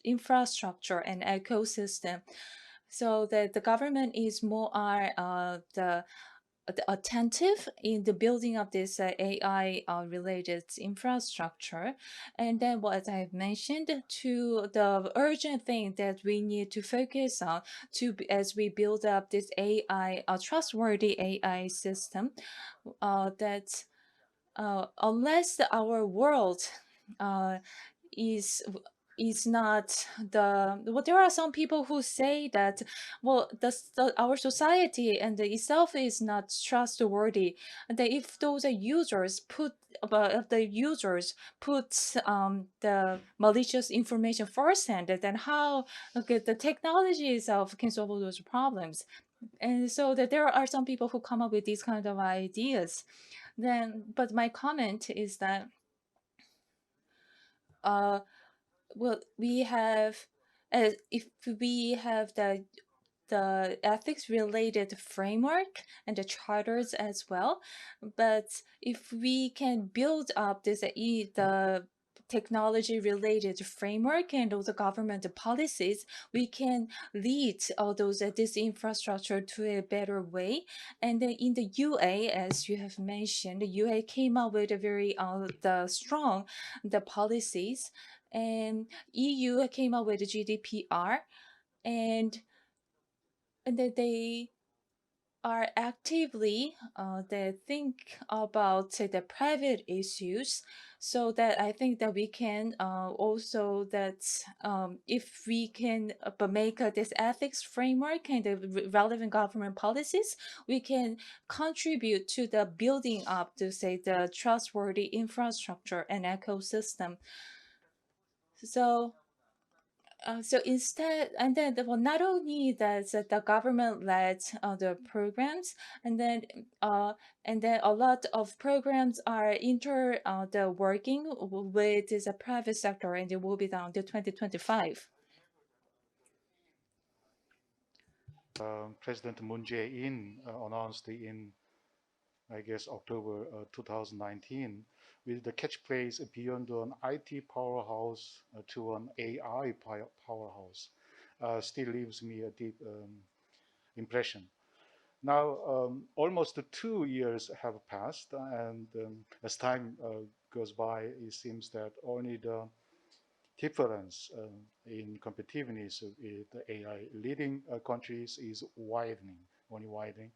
infrastructure and ecosystem, so that the government is more attentive in the building of this AI related infrastructure. And then what I've mentioned to the urgent thing that we need to focus on as we build up this AI, a trustworthy AI system, that unless our world uh, is is not well, there are some people who say that, well, our society and itself is not trustworthy, and that if those users put if the users put the malicious information firsthand, then how, okay, the technology itself can solve those problems. And so that there are some people who come up with these kind of ideas. Then, but my comment is that uh well, we have, if we have the ethics related framework and the charters as well, but if we can build up the technology related framework and also government policies, we can lead all those this infrastructure to a better way. And then in the UA, as you have mentioned, the UA came up with a very the strong the policies, and EU came up with the GDPR, and that they are actively they think about the private issues. So that I think that we can also that if we can make this ethics framework and the relevant government policies, we can contribute to the building up to say the trustworthy infrastructure and ecosystem. So so instead, and then well, not only that the government led the programs, and then a lot of programs are the working with the private sector, and it will be done until 2025. President Moon Jae-in announced in, I guess, October 2019, with the catchphrase beyond an IT powerhouse to an AI powerhouse, still leaves me a deep impression. Now, almost 2 years have passed, and as time goes by, it seems that only the difference in competitiveness with the AI leading countries is widening, only widening.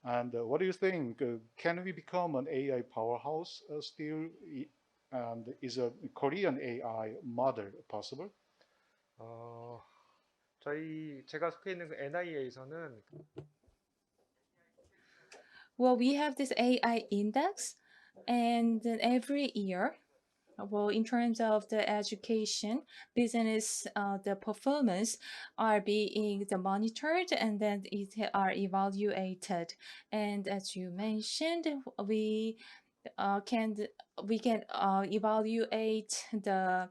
And what do you think? Can we become an AI powerhouse still? And is a Korean AI model possible? 어, 제가 속해 있는 그 NIA에서는 Well, we have this AI index, and then every year, well, in terms of the education, business, the performance are being monitored, and then it are evaluated. And as you mentioned, uh, can we can evaluate the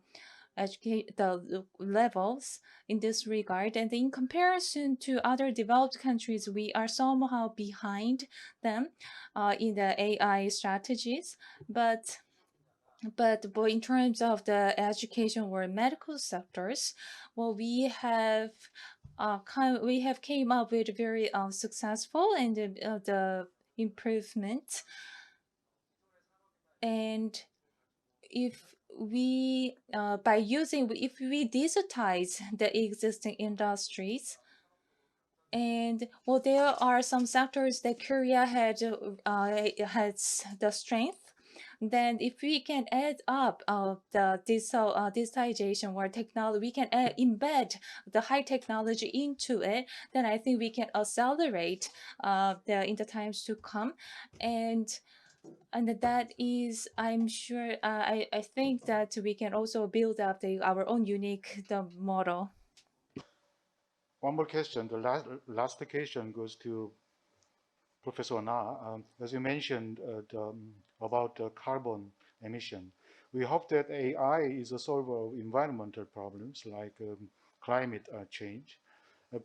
educate the levels in this regard, and in comparison to other developed countries, we are somehow behind them in the AI strategies. But in terms of the education or medical sectors, well, we have came up with very successful and the improvement. And if we if we digitize the existing industries, and well, there are some sectors that Korea has the strength, then if we can add up the digitization or technology, we can embed the high technology into it, then I think we can accelerate in the times to come. And that is, I'm sure, I think that we can also build up our own unique model. One more question. The last question goes to Professor Na. As you mentioned about carbon emission, we hope that AI is a solver of environmental problems like climate change.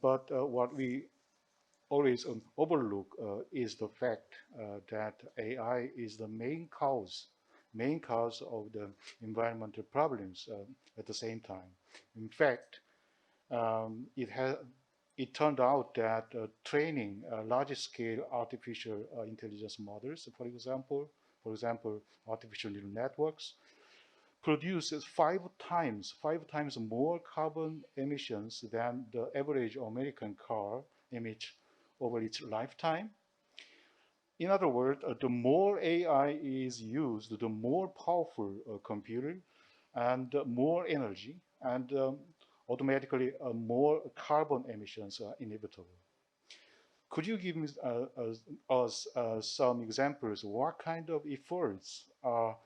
But what we always overlook is the fact that AI is the main cause of the environmental problems at the same time. In fact, it has it turned out that training large-scale artificial intelligence models, for example, artificial neural networks, produces five times more carbon emissions than the average American car emits over its lifetime. In other words, the more AI is used, the more powerful computer and more energy, and automatically more carbon emissions are inevitable. Could you give me, us some examples? What kind of efforts are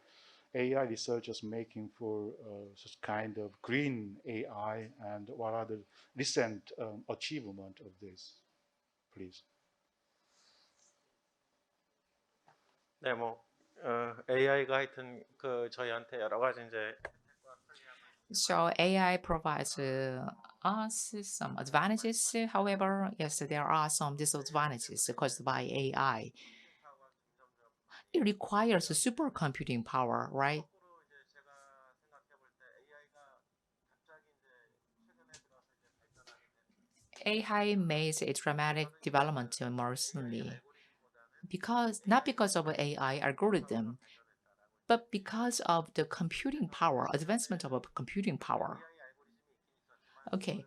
AI researchers making for such kind of green AI, and what are the recent achievement of this, please? 네, AI가 하여튼 저희한테 여러 가지 이제 So AI provides us some advantages. However, yes, there are some disadvantages caused by AI. It requires supercomputing power, right? 거꾸로 이제 제가 생각해 볼 때 AI가 갑자기 이제 최근에 들어서 이제 발전하게 된 AI made a dramatic development more recently 알고리즘보다는 because not because of AI algorithm, 발전했다라고 but because of the computing power, advancement of computing power. AI 알고리즘이 있긴 있었지만 Okay,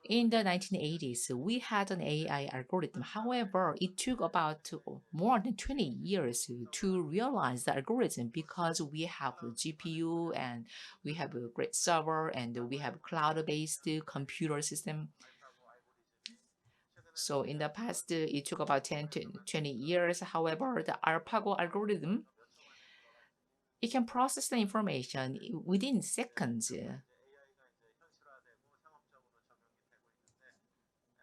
in the 1980s, we had an AI algorithm. However, it took about more than 20 years to realize the algorithm because we have a GPU and we have a great server and we have cloud-based computer system. So in the past, it took about 10 to 20 years. However, the AlphaGo algorithm, it can process the information within seconds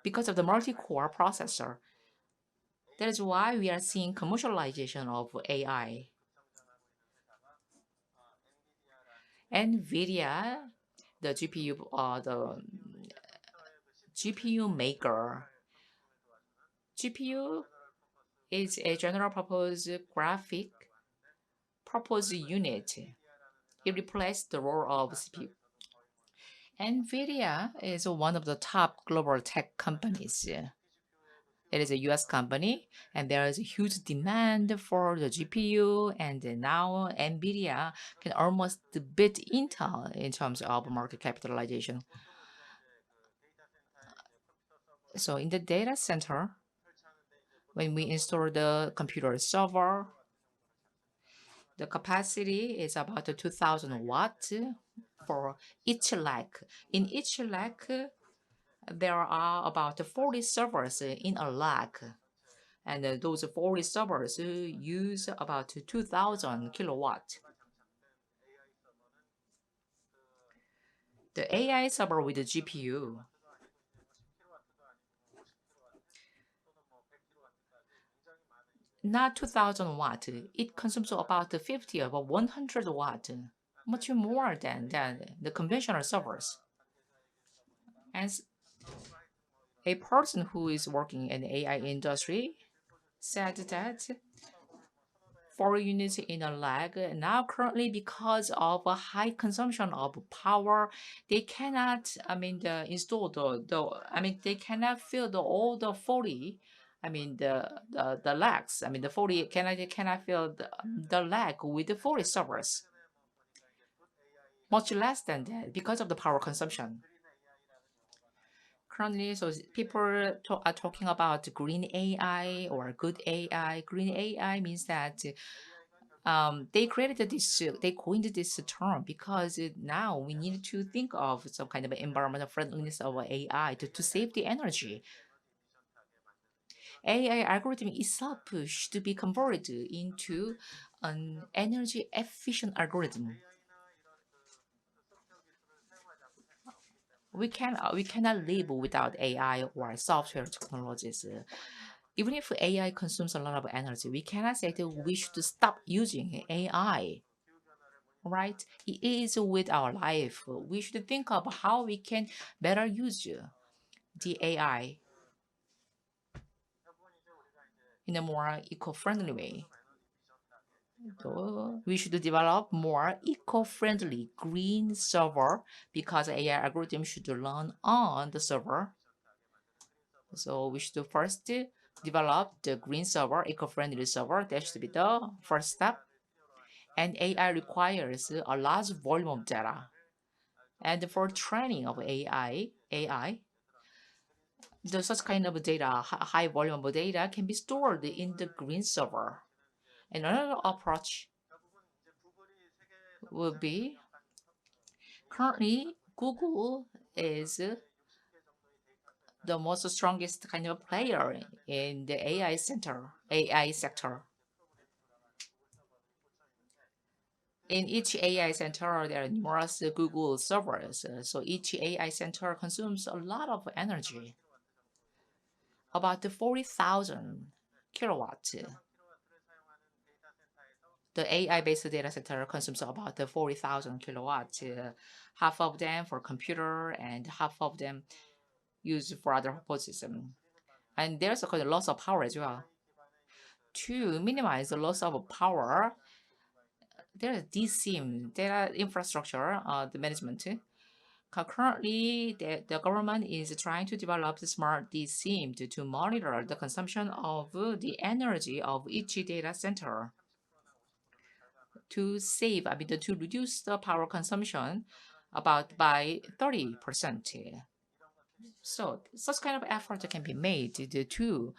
because of the multi-core processor. That is why we are seeing commercialization of AI. NVIDIA, the GPU maker. GPU is a general purpose graphic purpose unit. It replaced the role of CPU. NVIDIA is one of the top global tech companies. It is a US company, and there is a huge demand for the GPU, and now NVIDIA can almost beat Intel in terms of market capitalization. So in the data center, when we install the computer server, the capacity is about 2,000 watts for each rack. In each rack, there are about 40 servers in a rack. And those 40 servers use about 2,000 kilowatts. The AI server with the GPU, not 2,000 watts. It consumes about 50 or 100 watts, much more than the conventional servers. As a person who is working in the AI industry said that 4 units in a lag now currently because of a high consumption of power, they cannot install they cannot fill all the 40 the lags. The 40 cannot fill the lag with the 40 servers. Much less than that because of the power consumption. Currently, so people are talking about green AI or good AI. Green AI means that they created this, they coined this term because now we need to think of some kind of environmental friendliness of AI to save the energy. AI algorithm itself should be converted into an energy efficient algorithm. We cannot live without AI or software technologies. Even if AI consumes a lot of energy, we cannot say that we should stop using AI. Right? It is with our life. We should think of how we can better use the AI in a more eco-friendly way. So we should develop more eco-friendly green server because AI algorithm should run on the server. So we should first develop the green server, eco-friendly server. That should be the first step. And AI requires a large volume of data. And for training of AI, such kind of data, high volume of data, can be stored in the green server. Another approach would be currently Google is the most strongest kind of player in the AI sector. In each AI center, there are numerous Google servers, so each AI center consumes a lot of energy, about 40,000 kilowatts. The AI-based data center consumes about 40,000 kilowatts, half of them for computer and half of them used for other purposes. And there's a loss of power as well. To minimize the loss of power, there is DSIM, data infrastructure, the management. Currently, the government is trying to develop the smart DSIM to monitor the consumption of the energy of each data center to reduce the power consumption about by 30%. So such kind of effort can be made to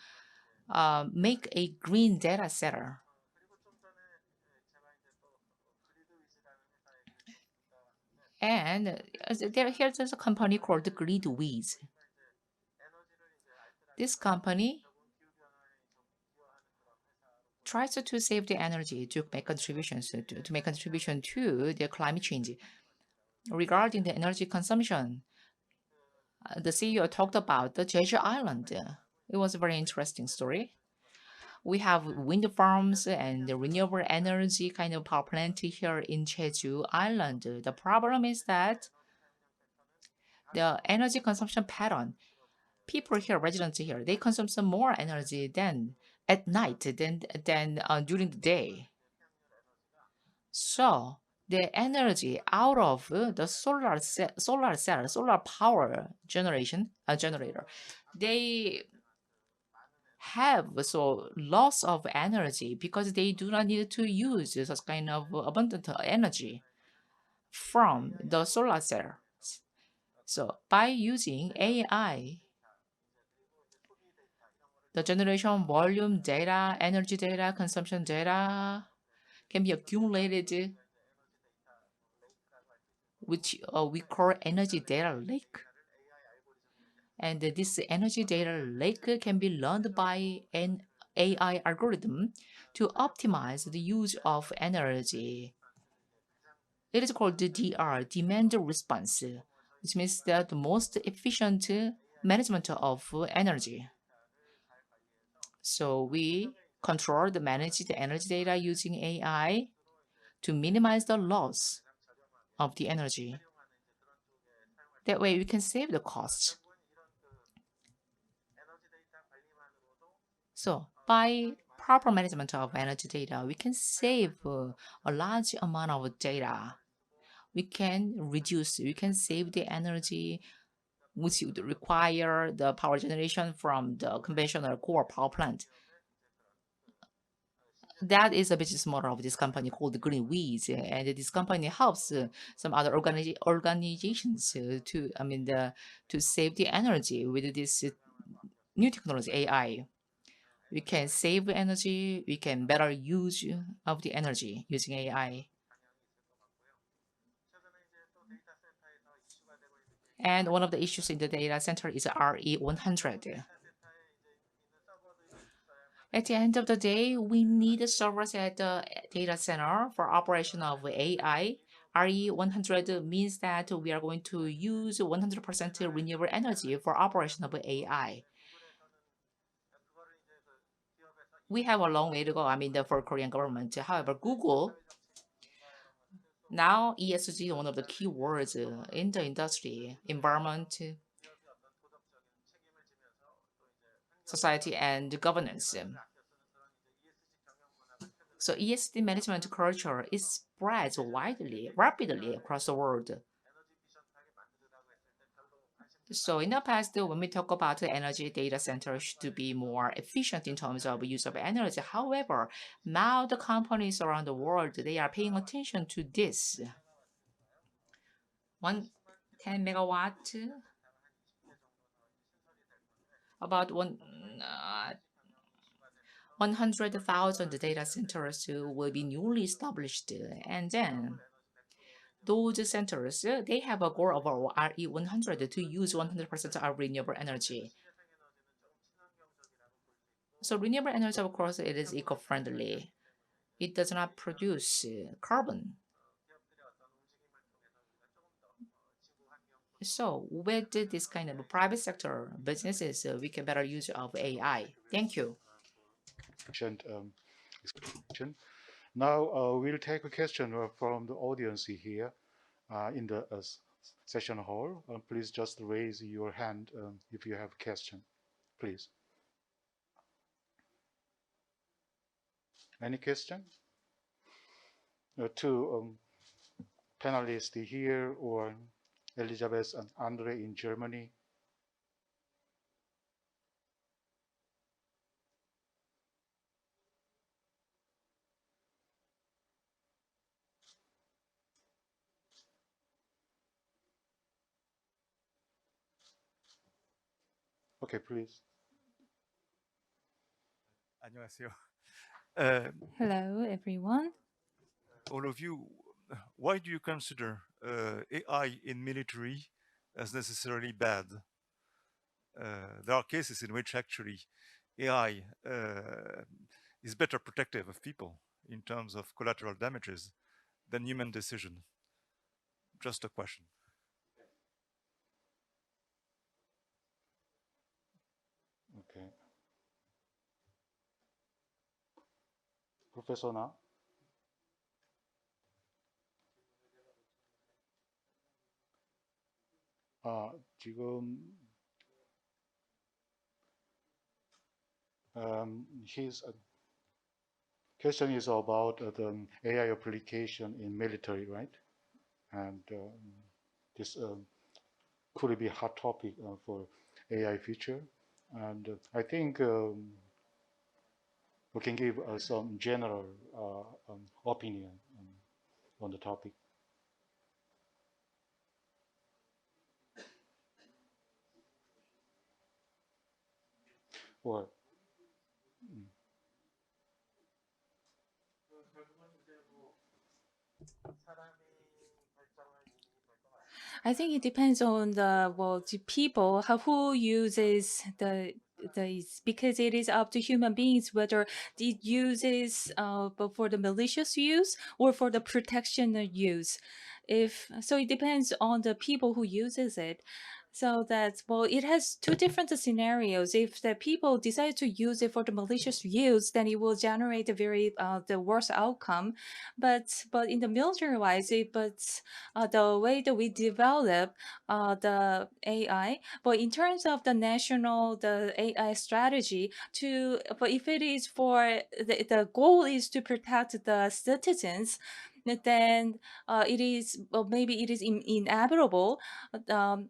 make a green data center. And here's a company called Gridwiz. This company tries to save the energy to make contributions to make contribution to the climate change. Regarding the energy consumption, the CEO talked about the Jeju Island. It was a very interesting story. We have wind farms and the renewable energy kind of power plant here in Jeju Island. The problem is that the energy consumption pattern, people here, residents here, they consume some more energy than at night than during the day. So the energy out of the solar power generator, they have so loss of energy because they do not need to use such kind of abundant energy from the solar cells. So by using AI, the generation volume data, energy data, consumption data can be accumulated, which we call energy data lake. And this energy data lake can be learned by an AI algorithm to optimize the use of energy. It is called the DR, demand response, which means that the most efficient management of energy. So we manage the energy data using AI to minimize the loss of the energy. That way we can save the cost. So by proper management of energy data, we can save a large amount of data. We can save the energy which would require the power generation from the conventional coal power plant. That is a business model of this company called Green Weeds, and this company helps some other organizations to save the energy with this new technology AI. we can save energy, we can better use of the energy using AI. And one of the issues in the data center is RE100. At the end of the day, we need servers at the data center for operation of AI. RE100 means that we are going to use 100% renewable energy for operation of AI. We have a long way to go, for Korean government. However, Google, now ESG is one of the key words in the industry, environment, society, and governance. So ESG management culture is spread widely, rapidly across the world. So in the past, when we talk about the energy data centers to be more efficient in terms of use of energy, however, now the companies around the world, they are paying attention to this. 10 megawatt, about 100,000 data centers will be newly established, and then those centers, they have a goal of RE100 to use 100% of renewable energy. So renewable energy, of course, it is eco-friendly. It does not produce carbon. So with this kind of private sector businesses, we can better use of AI. Thank you. Explanation. Now we'll take a question from the audience here in the session hall. Please just raise your hand if you have a question, please. Any question? To panelists here or Elizabeth and Andre in Germany. Okay, please. 안녕하세요. Hello, everyone. All of you, why do you consider AI in military as necessarily bad? There are cases in which actually AI is better protective of people in terms of collateral damages than human decision. Just a question. Okay. Professor Na? 지금 his question is about the AI application in military, right? And this could be a hot topic for AI future. And I think we can give some general opinion on the topic. Or I think it depends on the people who uses the because it is up to human beings whether it uses for the malicious use or for the protection use. If so, it depends on the people who uses it. So that it has two different scenarios. If the people decide to use it for the malicious use, then it will generate a very the worst outcome. But in the military wise, the way that we develop the AI, but in terms of the AI strategy but if it is for the goal is to protect the citizens, then maybe it is inevitable. Um,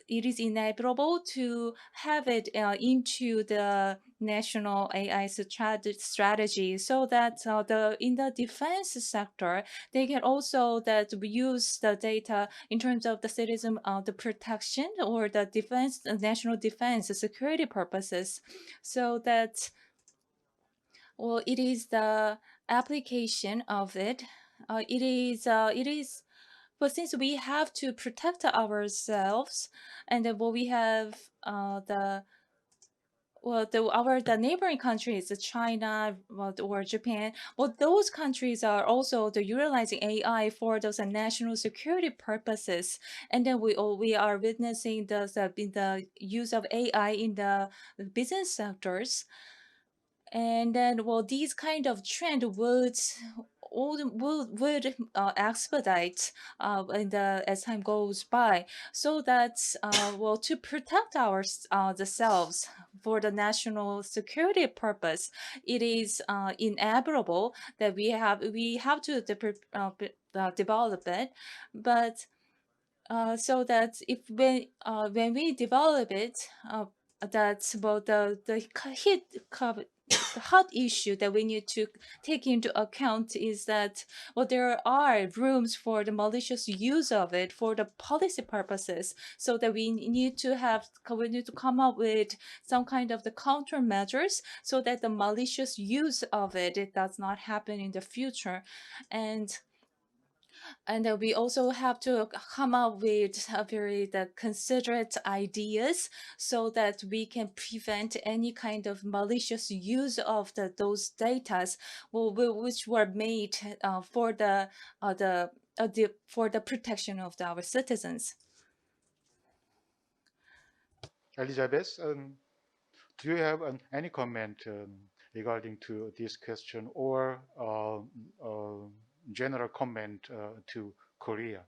it is inevitable to have it into the national AI strategy, so that in the defense sector they can also use the data in terms of the citizen the protection or the defense, national defense security purposes, so that Well, it is the application of it. It is. But since we have to protect ourselves, and then what we have the well the neighboring countries, China, or Japan, well, those countries are also utilizing AI for those national security purposes, and then we are witnessing the use of AI in the business sectors. And then, well, these kind of trend would expedite in the as time goes by, so that well, to protect the selves for the national security purpose, it is inevitable that we have to develop it, but so that if when we develop it, that's well the hot issue that we need to take into account is that well, there are rooms for the malicious use of it for the policy purposes, so that we need to come up with some kind of the countermeasures so that the malicious use of it does not happen in the future. And we also have to come up with the considerate ideas so that we can prevent any kind of malicious use of those data, which were made for the protection of our citizens. Elizabeth, do you have any comment regarding to this question, or general comment to Korea,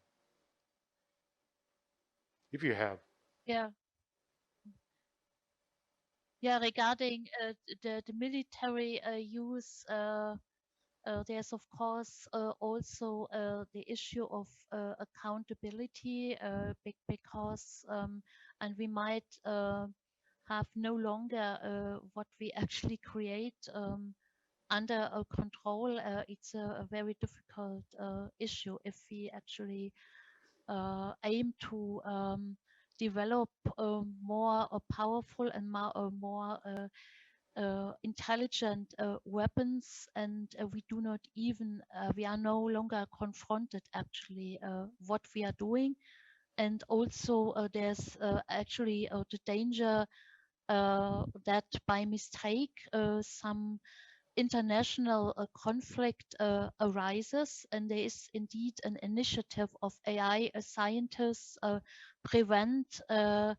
if you have? Yeah. Yeah, regarding the military use, there's of course also the issue of accountability, because and we might have no longer what we actually create under control. It's a very difficult issue if we actually aim to develop more powerful and more intelligent weapons, and we are no longer confronted actually what we are doing. And also there's actually the danger that by mistake some international conflict arises, and there is indeed an initiative of AI scientists prevent the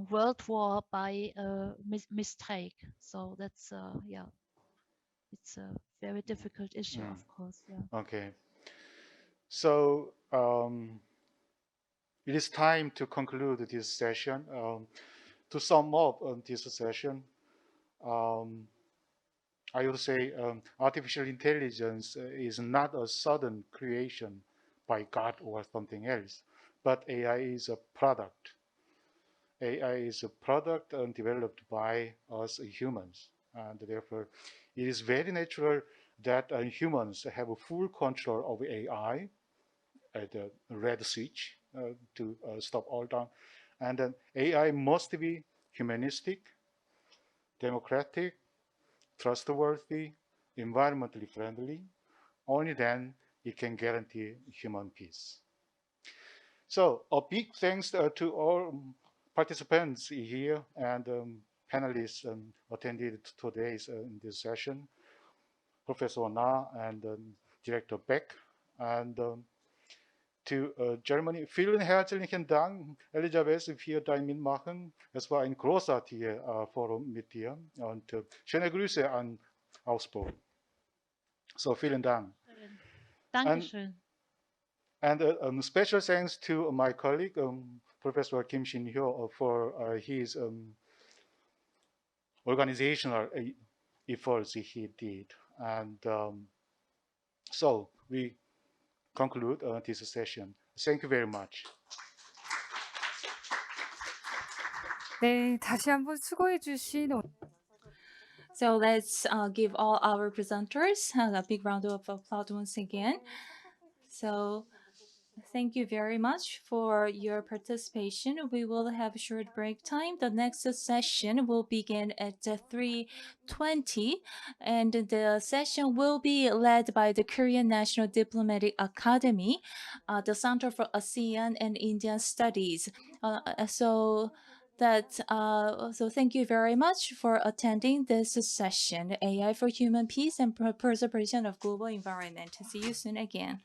world war by mistake. So that's yeah, it's a very difficult issue, of course. Yeah. Okay. So it is time to conclude this session. To sum up this session, I would say artificial intelligence is not a sudden creation by God or something else, but AI is a product. AI is a product developed by us humans, and therefore it is very natural that humans have a full control of AI at the red switch to stop all down. And then AI must be humanistic, democratic, trustworthy, environmentally friendly. Only then it can guarantee human peace. So a big thanks to all participants here and panelists attended today's this session, Professor Na and Director Beck, and to Germany. Vielen herzlichen Dank, Elisabeth, für dein Mitmachen. Es war ein großartiges Forum mit dir und schöne Grüße an Augsburg. So, vielen Dank. Dankeschön. And special thanks to my colleague, Professor Kim Shin-hyo, for his organizational efforts he did. And so we conclude this session. Thank you very much. 네, 다시 한번 수고해 주신 So let's give all our presenters a big round of applause once again. So Thank you very much for your participation. We will have a short break time. The next session will begin at 3:20, and the session will be led by the Korean National Diplomatic Academy, the Center for ASEAN and Indian Studies. So thank you very much for attending this session, AI for Human Peace and Preservation of Global Environment. See you soon again.